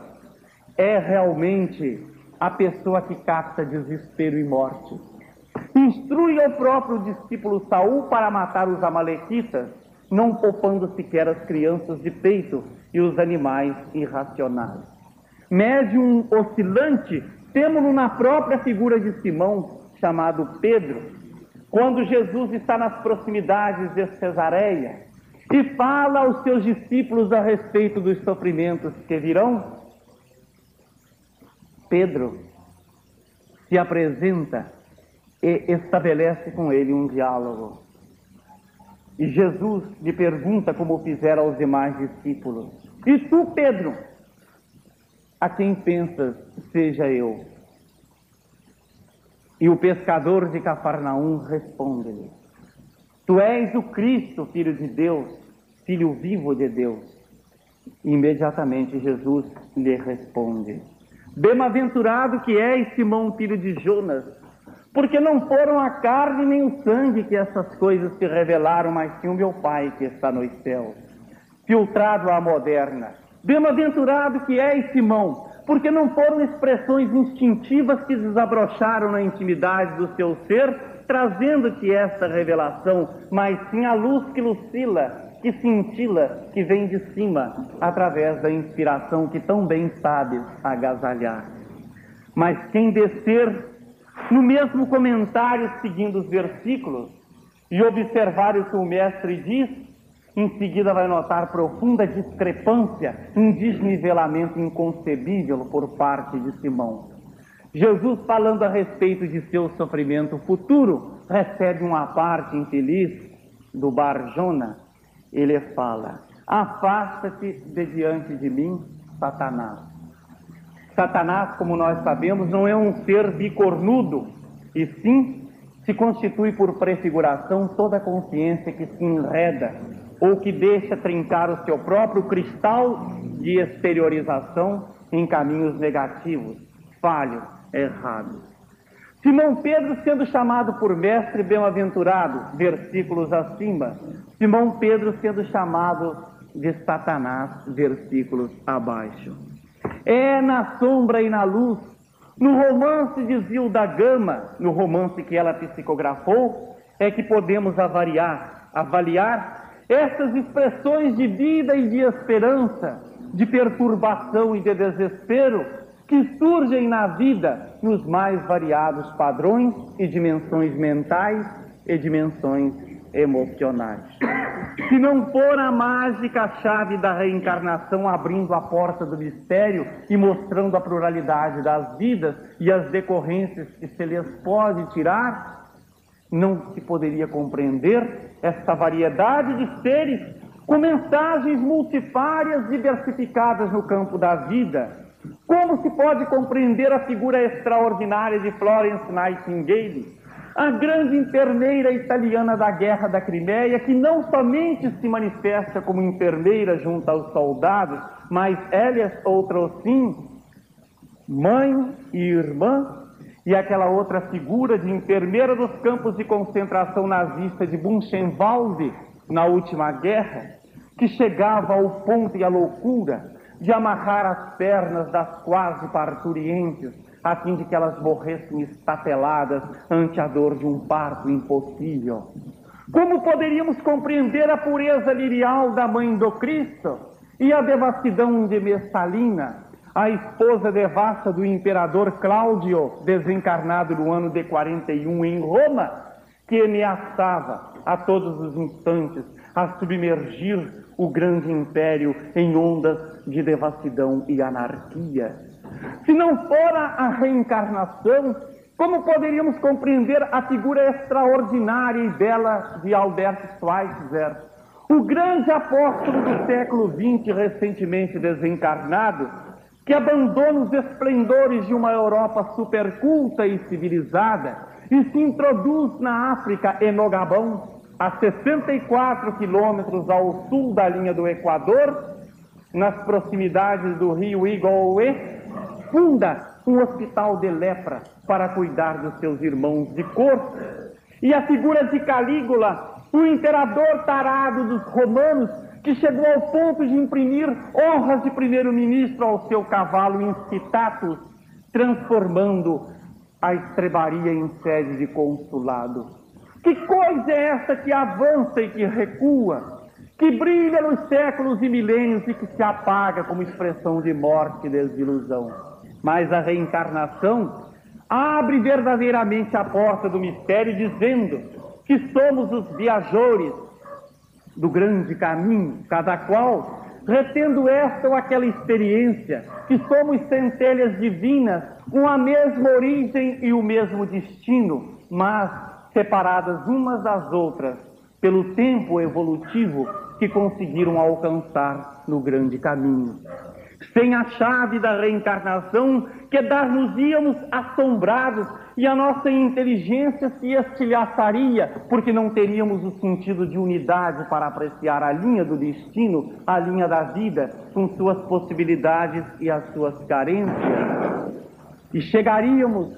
é realmente a pessoa que capta desespero e morte. Instrui ao próprio discípulo Saul para matar os amalequitas, não poupando sequer as crianças de peito e os animais irracionais. Médium oscilante, temo-lo na própria figura de Simão, chamado Pedro, quando Jesus está nas proximidades de Cesareia e fala aos seus discípulos a respeito dos sofrimentos que virão. Pedro se apresenta e estabelece com ele um diálogo. E Jesus lhe pergunta, como fizera aos demais discípulos: e tu, Pedro, a quem pensas seja eu? E o pescador de Cafarnaum responde-lhe: tu és o Cristo, Filho de Deus, Filho vivo de Deus. E imediatamente Jesus lhe responde: bem-aventurado que és, Simão, filho de Jonas, porque não foram a carne nem o sangue que essas coisas te revelaram, mas sim o meu Pai que está nos céus. Filtrado à moderna. Bem-aventurado que és, Simão, porque não foram expressões instintivas que desabrocharam na intimidade do seu ser, trazendo-te esta revelação, mas sim a luz que lucila, que cintila, que vem de cima, através da inspiração que tão bem sabes agasalhar. Mas quem descer no mesmo comentário, seguindo os versículos, e observar o que o mestre diz, em seguida vai notar profunda discrepância, um desnivelamento inconcebível por parte de Simão. Jesus, falando a respeito de seu sofrimento futuro, recebe uma parte infeliz do Bar-Jona. Ele fala: afasta-te de diante de mim, Satanás. Satanás, como nós sabemos, não é um ser bicornudo, e sim se constitui por prefiguração toda consciência que se enreda ou que deixa trincar o seu próprio cristal de exteriorização em caminhos negativos, falhos, errados. Simão Pedro sendo chamado por mestre bem-aventurado, versículos acima. Simão Pedro sendo chamado de Satanás, versículos abaixo. É na sombra e na luz, no romance de Zilda Gama, no romance que ela psicografou, é que podemos avaliar essas expressões de vida e de esperança, de perturbação e de desespero, que surgem na vida nos mais variados padrões e dimensões mentais e dimensões emocionais. Se não for a mágica chave da reencarnação abrindo a porta do mistério e mostrando a pluralidade das vidas e as decorrências que se lhes pode tirar, não se poderia compreender esta variedade de seres com mensagens multifárias diversificadas no campo da vida. Como se pode compreender a figura extraordinária de Florence Nightingale, a grande enfermeira italiana da Guerra da Crimeia, que não somente se manifesta como enfermeira junto aos soldados, mas ela outrossim, mãe e irmã, e aquela outra figura de enfermeira dos campos de concentração nazista de Buchenwald na última guerra, que chegava ao ponto e à loucura de amarrar as pernas das quase parturientes, a fim de que elas morressem estapeladas ante a dor de um parto impossível. Como poderíamos compreender a pureza lirial da mãe do Cristo e a devassidão de Messalina, a esposa devassa do imperador Cláudio, desencarnado no ano de 41 em Roma, que ameaçava a todos os instantes a submergir o grande império em ondas de devassidão e anarquia? Se não fora a reencarnação, como poderíamos compreender a figura extraordinária e bela de Albert Schweitzer, o grande apóstolo do século XX, recentemente desencarnado, que abandona os esplendores de uma Europa superculta e civilizada e se introduz na África e no Gabão, a 64 quilômetros ao sul da linha do Equador, nas proximidades do rio Iguaçu, funda um hospital de lepra para cuidar dos seus irmãos de cor. E a figura de Calígula, o imperador tarado dos romanos, que chegou ao ponto de imprimir honras de primeiro-ministro ao seu cavalo incitatus, transformando a estrebaria em sede de consulado. Que coisa é essa que avança e que recua, que brilha nos séculos e milênios e que se apaga como expressão de morte e desilusão? Mas a reencarnação abre verdadeiramente a porta do mistério, dizendo que somos os viajores do grande caminho, cada qual retendo esta ou aquela experiência, que somos centelhas divinas com a mesma origem e o mesmo destino, mas separadas umas das outras pelo tempo evolutivo que conseguiram alcançar no grande caminho. Sem a chave da reencarnação, que dar-nos-íamos assombrados e a nossa inteligência se estilhaçaria, porque não teríamos o sentido de unidade para apreciar a linha do destino, a linha da vida, com suas possibilidades e as suas carências. E chegaríamos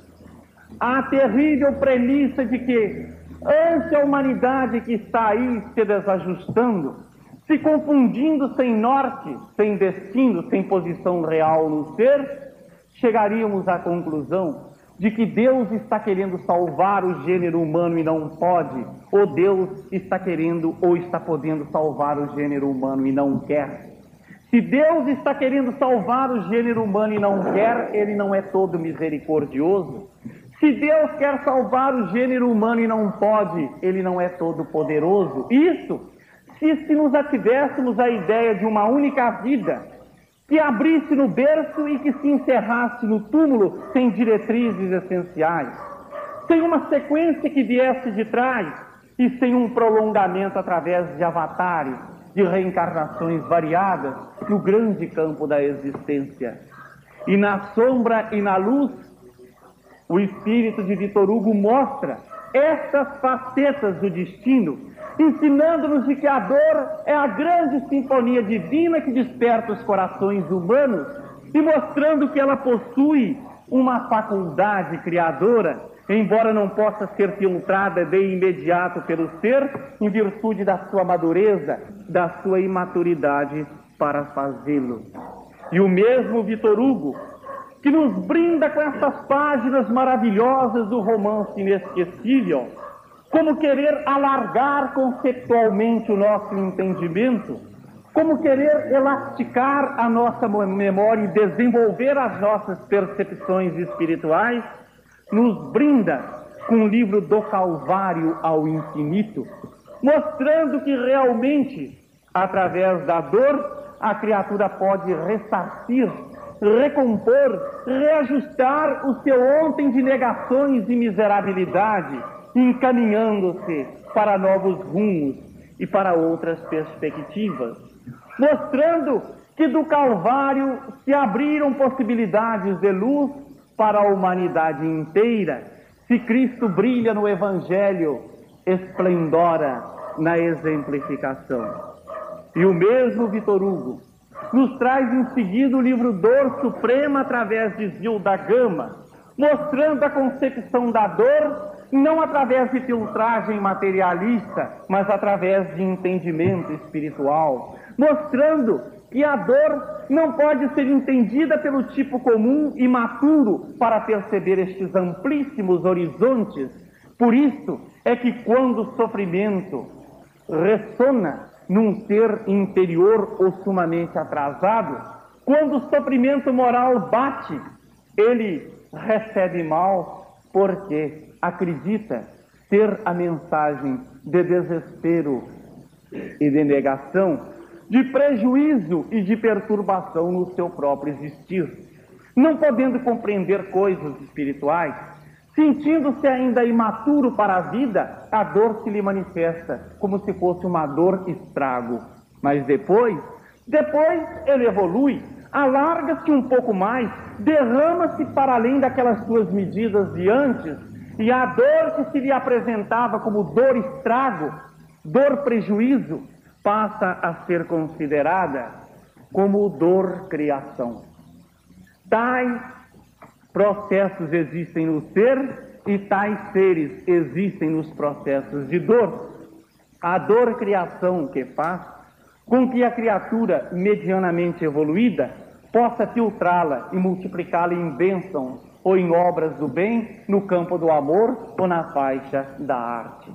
à terrível premissa de que, ante a humanidade que está aí se desajustando, se confundindo sem norte, sem destino, sem posição real no ser, chegaríamos à conclusão de que Deus está querendo salvar o gênero humano e não pode, ou Deus está querendo ou está podendo salvar o gênero humano e não quer. Se Deus está querendo salvar o gênero humano e não quer, Ele não é todo misericordioso. Se Deus quer salvar o gênero humano e não pode, Ele não é todo poderoso. Isso se nos ativéssemos a ideia de uma única vida, que abrisse no berço e que se encerrasse no túmulo sem diretrizes essenciais, sem uma sequência que viesse de trás e sem um prolongamento através de avatares, de reencarnações variadas no grande campo da existência. E na sombra e na luz, o espírito de Victor Hugo mostra estas facetas do destino, ensinando-nos de que a dor é a grande sinfonia divina que desperta os corações humanos e mostrando que ela possui uma faculdade criadora, embora não possa ser filtrada de imediato pelo ser, em virtude da sua madureza, da sua imaturidade para fazê-lo. E o mesmo Victor Hugo, que nos brinda com essas páginas maravilhosas do romance inesquecível, como querer alargar conceptualmente o nosso entendimento, como querer elasticar a nossa memória e desenvolver as nossas percepções espirituais, nos brinda com o livro Do Calvário ao Infinito, mostrando que realmente, através da dor, a criatura pode ressarcir, recompor, reajustar o seu ontem de negações e miserabilidade, encaminhando-se para novos rumos e para outras perspectivas, mostrando que do Calvário se abriram possibilidades de luz para a humanidade inteira, se Cristo brilha no Evangelho, esplendora na exemplificação. E o mesmo Victor Hugo nos traz em seguida o livro Dor Suprema através de Gil da Gama, mostrando a concepção da dor não através de filtragem materialista, mas através de entendimento espiritual, mostrando que a dor não pode ser entendida pelo tipo comum e maturo para perceber estes amplíssimos horizontes. Por isso é que quando o sofrimento ressona num ser interior ou sumamente atrasado, quando o sofrimento moral bate, ele recebe mal porque acredita ser a mensagem de desespero e de negação, de prejuízo e de perturbação no seu próprio existir. Não podendo compreender coisas espirituais, sentindo-se ainda imaturo para a vida, a dor se lhe manifesta como se fosse uma dor estrago. Mas depois ele evolui, alarga-se um pouco mais, derrama-se para além daquelas suas medidas de antes, e a dor que se lhe apresentava como dor estrago, dor prejuízo, passa a ser considerada como dor criação. Tais processos existem no ser e tais seres existem nos processos de dor. A dor criação que faz com que a criatura medianamente evoluída possa filtrá-la e multiplicá-la em bênçãos ou em obras do bem, no campo do amor ou na faixa da arte.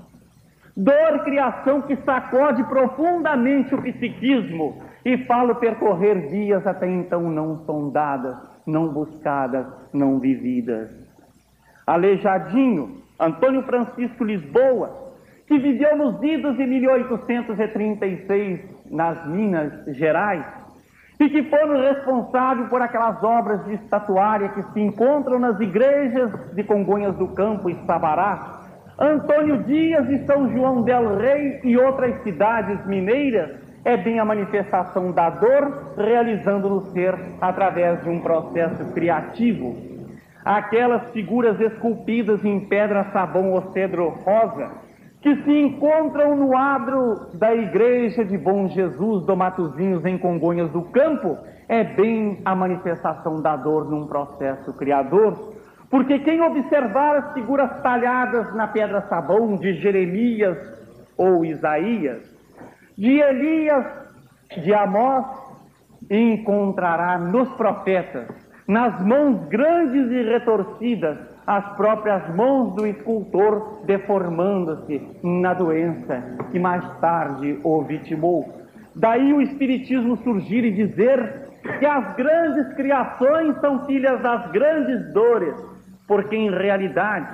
Dor criação que sacode profundamente o psiquismo e fala percorrer vias até então não sondadas, não buscadas, não vividas. Aleijadinho, Antônio Francisco Lisboa, que viveu nos idos de 1836 nas Minas Gerais, e que foram responsáveis por aquelas obras de estatuária que se encontram nas igrejas de Congonhas do Campo e Sabará, Antônio Dias e São João del Rei e outras cidades mineiras, é bem a manifestação da dor, realizando no ser através de um processo criativo. Aquelas figuras esculpidas em pedra, sabão ou cedro rosa, que se encontram no adro da Igreja de Bom Jesus do Matozinhos, em Congonhas do Campo, é bem a manifestação da dor num processo criador, porque quem observar as figuras talhadas na pedra-sabão de Jeremias ou Isaías, de Elias, de Amós, encontrará nos profetas, nas mãos grandes e retorcidas, as próprias mãos do escultor deformando-se na doença que mais tarde o vitimou. Daí o Espiritismo surgir e dizer que as grandes criações são filhas das grandes dores, porque em realidade,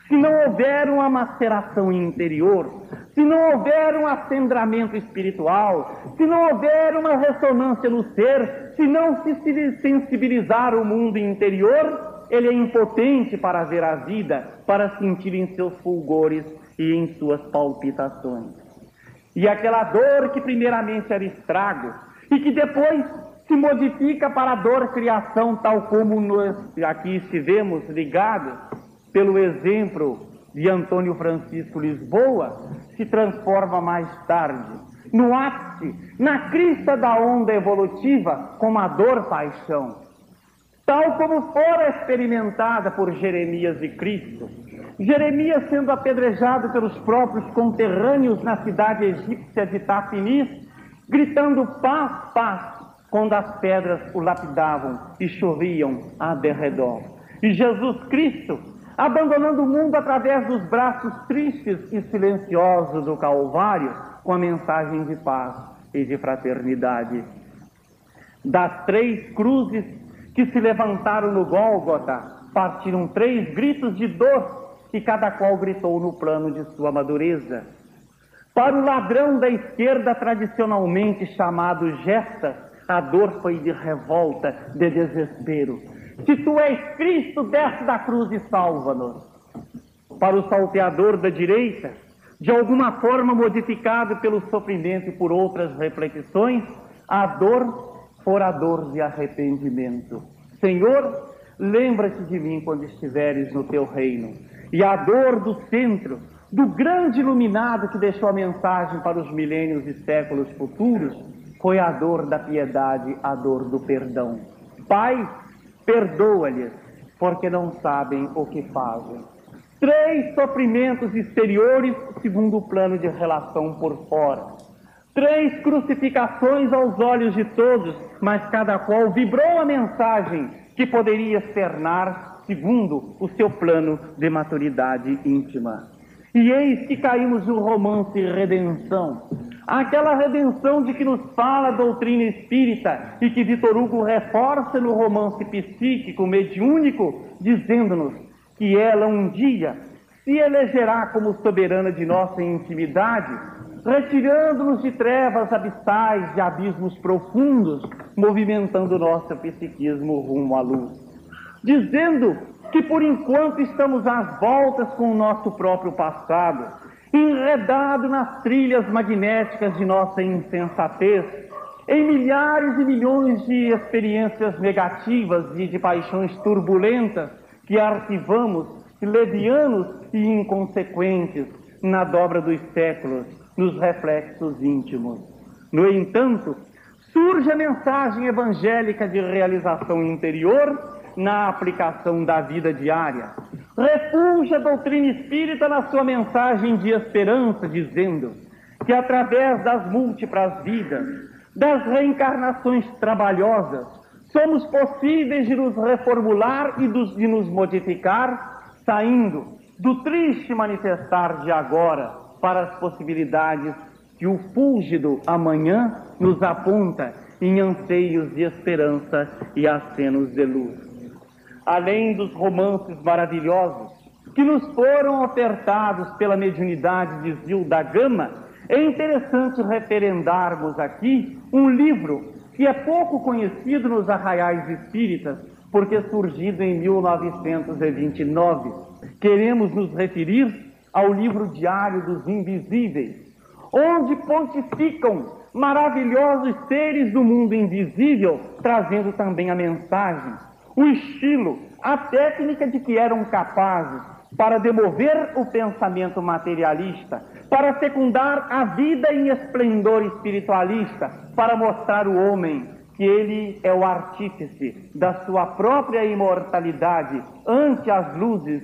se não houver uma maceração interior, se não houver um acendramento espiritual, se não houver uma ressonância no ser, se não se sensibilizar o mundo interior, ele é impotente para ver a vida, para sentir em seus fulgores e em suas palpitações. E aquela dor que primeiramente era estrago, e que depois se modifica para a dor criação, tal como nós aqui estivemos ligados, pelo exemplo de Antônio Francisco Lisboa, se transforma mais tarde, no ápice, na crista da onda evolutiva, como a dor-paixão. Tal como fora experimentada por Jeremias e Cristo. Jeremias sendo apedrejado pelos próprios conterrâneos na cidade egípcia de Tafinis, gritando paz, paz, quando as pedras o lapidavam e choviam a derredor. E Jesus Cristo, abandonando o mundo através dos braços tristes e silenciosos do Calvário, com a mensagem de paz e de fraternidade. Das 3 cruzes que se levantaram no Gólgota, partiram 3 gritos de dor, e cada qual gritou no plano de sua madureza. Para o ladrão da esquerda, tradicionalmente chamado Gestas, a dor foi de revolta, de desespero. Se tu és Cristo, desce da cruz e salva-nos. Para o salteador da direita, de alguma forma modificado pelo sofrimento e por outras reflexões, a dor fora a dor de arrependimento. Senhor, lembra-te de mim quando estiveres no teu reino. E a dor do centro, do grande iluminado que deixou a mensagem para os milênios e séculos futuros, foi a dor da piedade, a dor do perdão. Pai, perdoa-lhes, porque não sabem o que fazem. 3 sofrimentos exteriores segundo o plano de relação por fora. 3 crucificações aos olhos de todos, mas cada qual vibrou a mensagem que poderia externar segundo o seu plano de maturidade íntima. E eis que caímos no romance Redenção, aquela redenção de que nos fala a doutrina espírita e que Vitor Hugo reforça no romance psíquico mediúnico, dizendo-nos que ela um dia se elegerá como soberana de nossa intimidade, retirando-nos de trevas abissais, de abismos profundos, movimentando nosso psiquismo rumo à luz. Dizendo que por enquanto estamos às voltas com o nosso próprio passado, enredado nas trilhas magnéticas de nossa insensatez, em milhares e milhões de experiências negativas e de paixões turbulentas que arquivamos, levianos e inconsequentes, na dobra dos séculos, nos reflexos íntimos. No entanto, surge a mensagem evangélica de realização interior na aplicação da vida diária. Refúgia a doutrina espírita na sua mensagem de esperança, dizendo que através das múltiplas vidas, das reencarnações trabalhosas, somos possíveis de nos reformular e de nos modificar, saindo do triste manifestar de agora para as possibilidades que o fúlgido amanhã nos aponta em anseios de esperança e acenos de luz. Além dos romances maravilhosos que nos foram ofertados pela mediunidade de Zilda Gama, é interessante referendarmos aqui um livro que é pouco conhecido nos arraiais espíritas, porque surgido em 1929. Queremos nos referir ao livro Diário dos Invisíveis, onde pontificam maravilhosos seres do mundo invisível, trazendo também a mensagem, o estilo, a técnica de que eram capazes para demover o pensamento materialista, para secundar a vida em esplendor espiritualista, para mostrar ao homem que ele é o artífice da sua própria imortalidade ante as luzes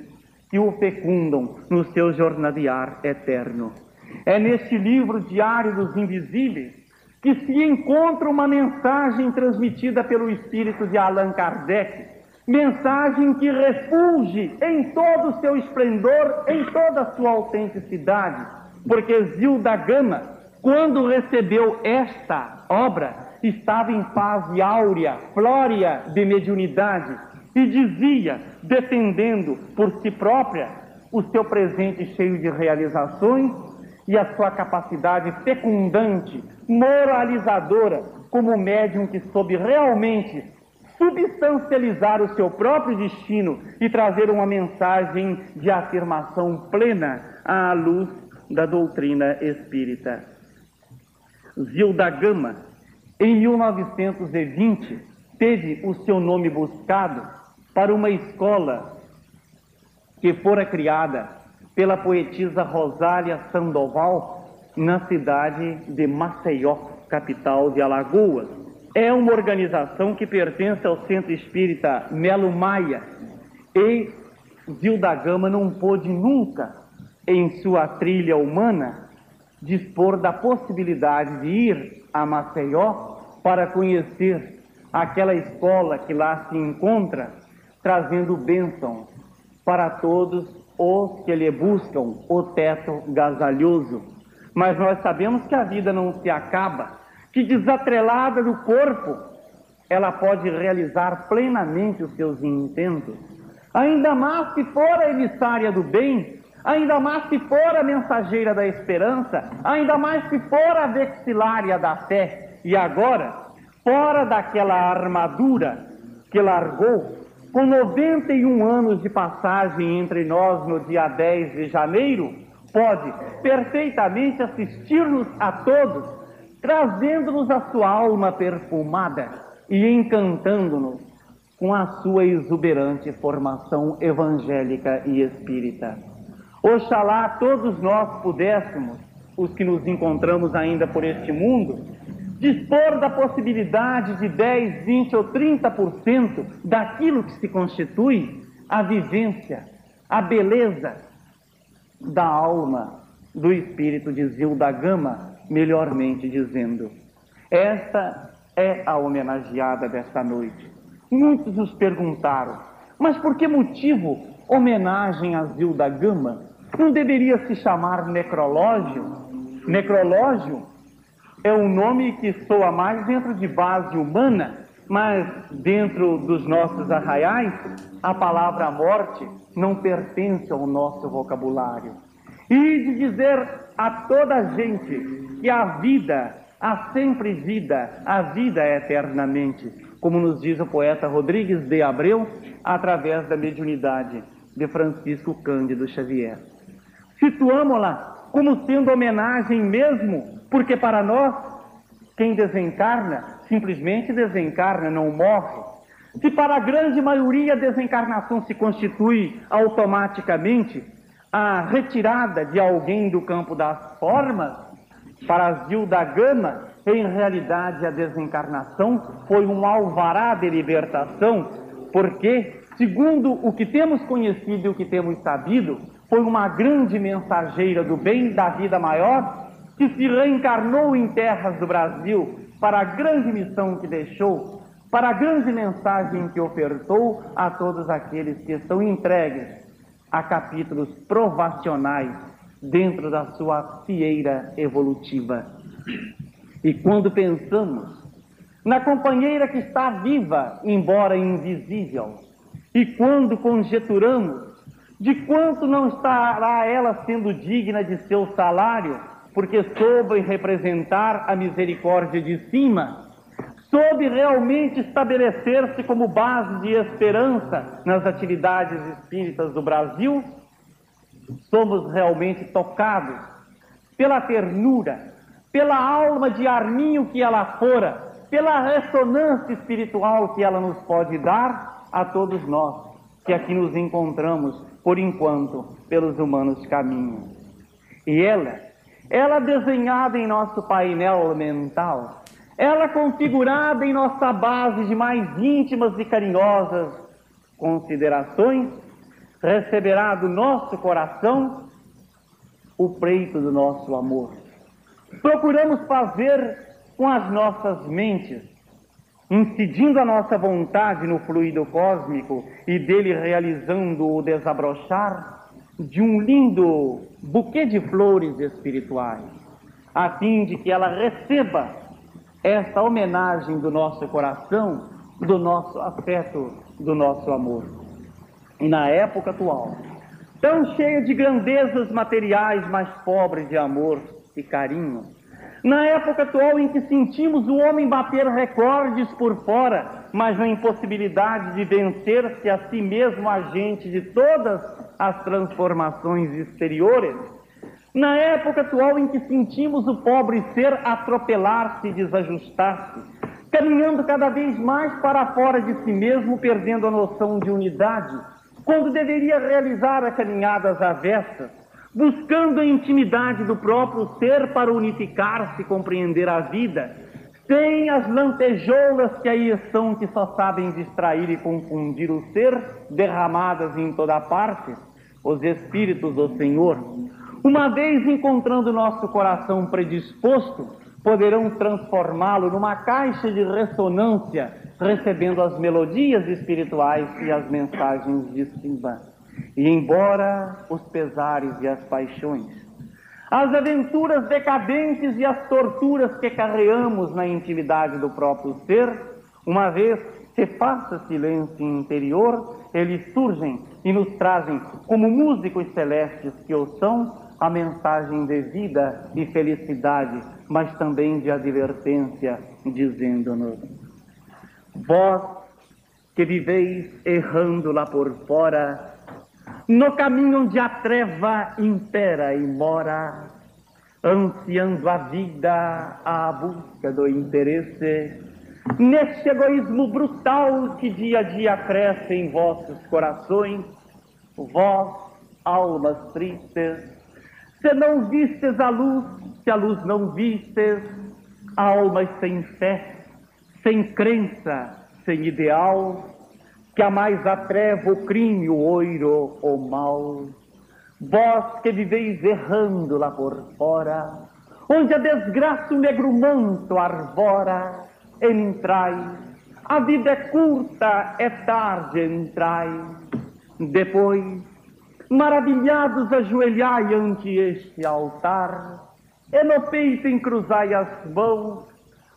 que o fecundam no seu jornadear eterno. É neste livro Diário dos Invisíveis que se encontra uma mensagem transmitida pelo espírito de Allan Kardec, mensagem que refulge em todo o seu esplendor, em toda a sua autenticidade, porque Zilda Gama, quando recebeu esta obra, estava em fase áurea, flórea de mediunidade, e dizia, defendendo por si própria o seu presente cheio de realizações e a sua capacidade fecundante, moralizadora, como médium que soube realmente substancializar o seu próprio destino e trazer uma mensagem de afirmação plena à luz da doutrina espírita. Zilda Gama, em 1920, teve o seu nome buscado para uma escola que fora criada pela poetisa Rosália Sandoval na cidade de Maceió, capital de Alagoas. É uma organização que pertence ao Centro Espírita Melo Maia, e Zilda Gama não pôde nunca, em sua trilha humana, dispor da possibilidade de ir a Maceió para conhecer aquela escola que lá se encontra, trazendo bênçãos para todos os que lhe buscam o teto gasalhoso. Mas nós sabemos que a vida não se acaba, que desatrelada do corpo, ela pode realizar plenamente os seus intentos, ainda mais se for a emissária do bem, ainda mais se for a mensageira da esperança, ainda mais se for a vexilária da fé. E agora, fora daquela armadura que largou, com 91 anos de passagem entre nós no dia 10 de janeiro, pode perfeitamente assistir-nos a todos, trazendo-nos a sua alma perfumada e encantando-nos com a sua exuberante formação evangélica e espírita. Oxalá todos nós pudéssemos, os que nos encontramos ainda por este mundo, dispor da possibilidade de 10, 20 ou 30% daquilo que se constitui a vivência, a beleza da alma do espírito de Zilda Gama, melhormente dizendo. Esta é a homenageada desta noite. Muitos nos perguntaram, mas por que motivo homenagem a Zilda Gama? Não deveria se chamar necrológio? Necrológio é um nome que soa mais dentro de base humana, mas dentro dos nossos arraiais, a palavra morte não pertence ao nosso vocabulário. E de dizer a toda a gente que a vida, há sempre vida, a vida é eternamente, como nos diz o poeta Rodrigues de Abreu, através da mediunidade de Francisco Cândido Xavier. Situamo-la como sendo homenagem mesmo, porque para nós, quem desencarna, simplesmente desencarna, não morre. Se para a grande maioria a desencarnação se constitui automaticamente a retirada de alguém do campo das formas, para Zilda Gama, em realidade a desencarnação foi um alvará de libertação, porque, segundo o que temos conhecido e o que temos sabido, foi uma grande mensageira do bem, da vida maior, que se reencarnou em terras do Brasil para a grande missão que deixou, para a grande mensagem que ofertou a todos aqueles que estão entregues a capítulos provacionais dentro da sua fieira evolutiva. E quando pensamos na companheira que está viva, embora invisível, e quando conjeturamos de quanto não estará ela sendo digna de seu salário, porque soube representar a misericórdia de cima, soube realmente estabelecer-se como base de esperança nas atividades espíritas do Brasil, somos realmente tocados pela ternura, pela alma de arminho que ela fora, pela ressonância espiritual que ela nos pode dar a todos nós, que aqui nos encontramos, por enquanto, pelos humanos caminhos. E ela desenhada em nosso painel mental, ela configurada em nossa base de mais íntimas e carinhosas considerações, receberá do nosso coração o preito do nosso amor. Procuramos fazer com as nossas mentes, incidindo a nossa vontade no fluido cósmico e dele realizando o desabrochar de um lindo buquê de flores espirituais, a fim de que ela receba esta homenagem do nosso coração, do nosso afeto, do nosso amor. E na época atual, tão cheia de grandezas materiais, mas pobre de amor e carinho, na época atual em que sentimos o homem bater recordes por fora, mas na impossibilidade de vencer-se a si mesmo agente de todas as transformações exteriores, na época atual em que sentimos o pobre ser atropelar-se e desajustar-se, caminhando cada vez mais para fora de si mesmo, perdendo a noção de unidade, quando deveria realizar as caminhadas avessas, buscando a intimidade do próprio ser para unificar-se e compreender a vida, sem as lantejoulas que aí estão, que só sabem distrair e confundir o ser, derramadas em toda parte, os Espíritos do Senhor, uma vez encontrando nosso coração predisposto, poderão transformá-lo numa caixa de ressonância, recebendo as melodias espirituais e as mensagens de cima. E embora os pesares e as paixões, as aventuras decadentes e as torturas que carreamos na intimidade do próprio ser, uma vez se faça silêncio interior, eles surgem e nos trazem, como músicos celestes que o são, a mensagem de vida e felicidade, mas também de advertência, dizendo-nos: vós que viveis errando lá por fora, no caminho onde a treva impera e mora, ansiando a vida à busca do interesse, neste egoísmo brutal que dia a dia cresce em vossos corações, vós, almas tristes, se não vistes a luz, se a luz não vistes, almas sem fé, sem crença, sem ideal, que a mais a treva, o crime, o oiro, o mal. Vós que viveis errando lá por fora, onde a desgraça o negro manto arvora, entrai, a vida é curta, é tarde, entrai. Depois, maravilhados, ajoelhai ante este altar, e no peito encruzai as mãos,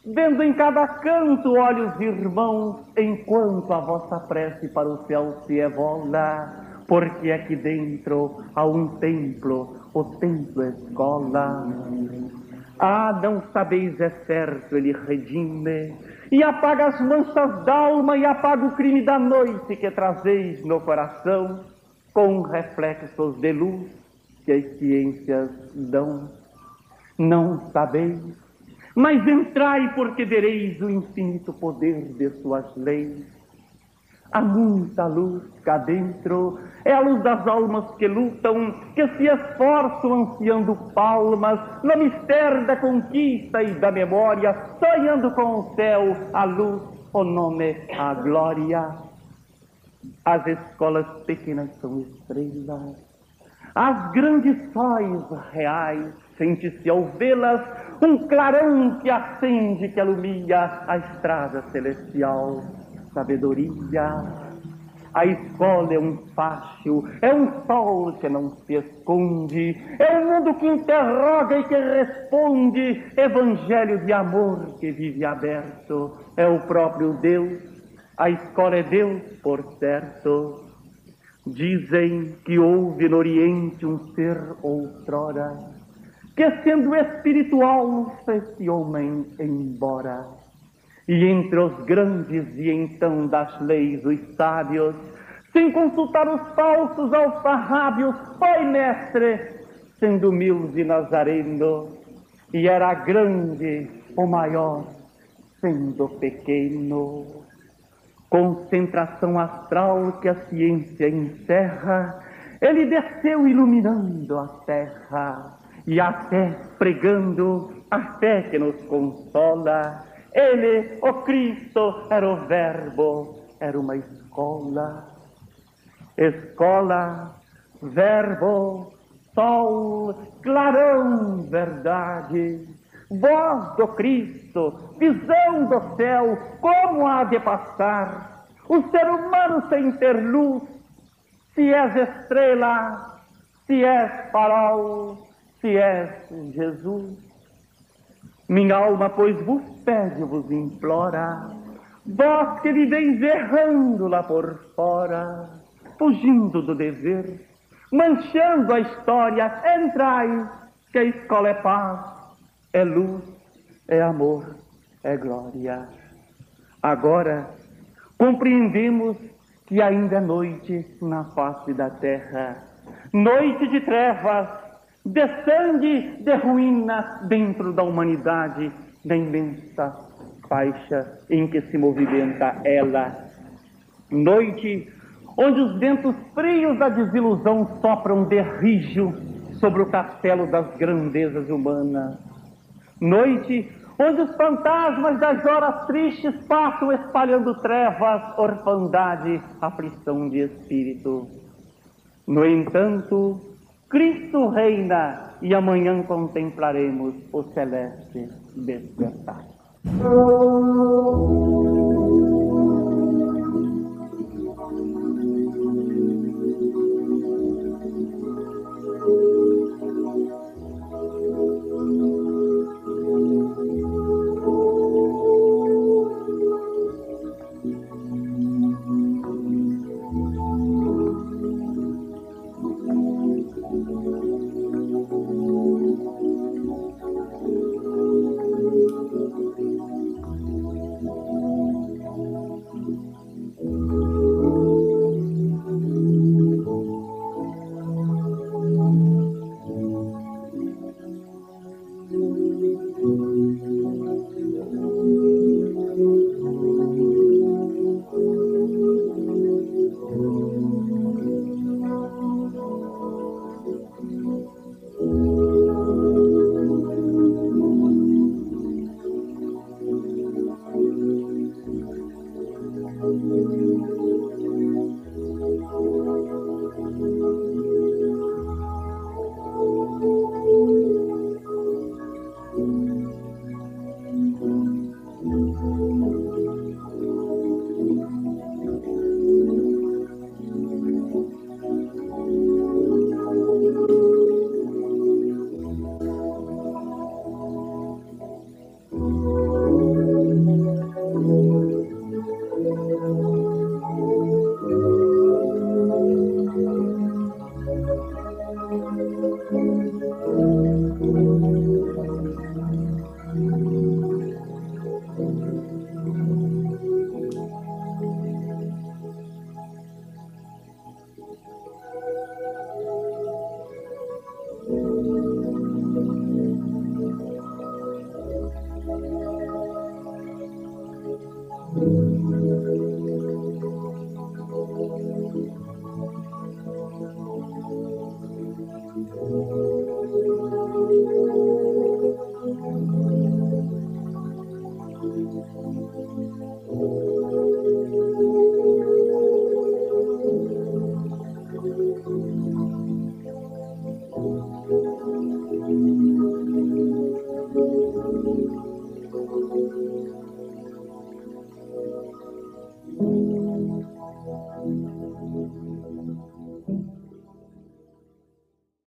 vendo em cada canto olhos irmãos, enquanto a vossa prece para o céu se evola, porque aqui dentro há um templo, o templo é escola. Ah, não sabeis, é certo, ele redime, e apaga as manchas d'alma, e apaga o crime da noite que trazeis no coração, com reflexos de luz que as ciências dão. Não sabeis, mas entrai, porque vereis o infinito poder de suas leis. Há muita luz cá dentro, é a luz das almas que lutam, que se esforçam ansiando palmas, no mistério da conquista e da memória, sonhando com o céu, a luz, o nome, a glória. As escolas pequenas são estrelas, as grandes sóis reais, Sente-se ao vê-las um clarão que acende, que alumia a estrada celestial. Sabedoria. A escola é um fácil, é um sol que não se esconde, é um mundo que interroga e que responde, evangelho de amor que vive aberto, é o próprio Deus, a escola é Deus, por certo. Dizem que houve no Oriente um ser outrora, que sendo espiritual fez-se homem embora. E entre os grandes e então das leis os sábios, sem consultar os falsos alfarrábios, foi mestre, sendo humilde nazareno, e era grande o maior, sendo pequeno. Concentração astral que a ciência encerra, ele desceu iluminando a terra, e até pregando a fé que nos consola. Ele, o Cristo, era o Verbo, era uma escola. Escola, Verbo, Sol, clarão, verdade. Voz do Cristo, visão do céu, como há de passar? O ser humano sem ter luz, se és estrela, se és farol, se és Jesus. Minha alma, pois, vos pede, vos implora, vós que viveis errando lá por fora, fugindo do dever, manchando a história, entrai, que a escola é paz, é luz, é amor, é glória. Agora, compreendemos que ainda é noite na face da terra, noite de trevas, de sangue, de ruína dentro da humanidade, da imensa faixa em que se movimenta ela. Noite onde os ventos frios da desilusão sopram de rijo sobre o castelo das grandezas humanas. Noite onde os fantasmas das horas tristes passam espalhando trevas, orfandade, aflição de espírito. No entanto, Cristo reina e amanhã contemplaremos o celeste despertar.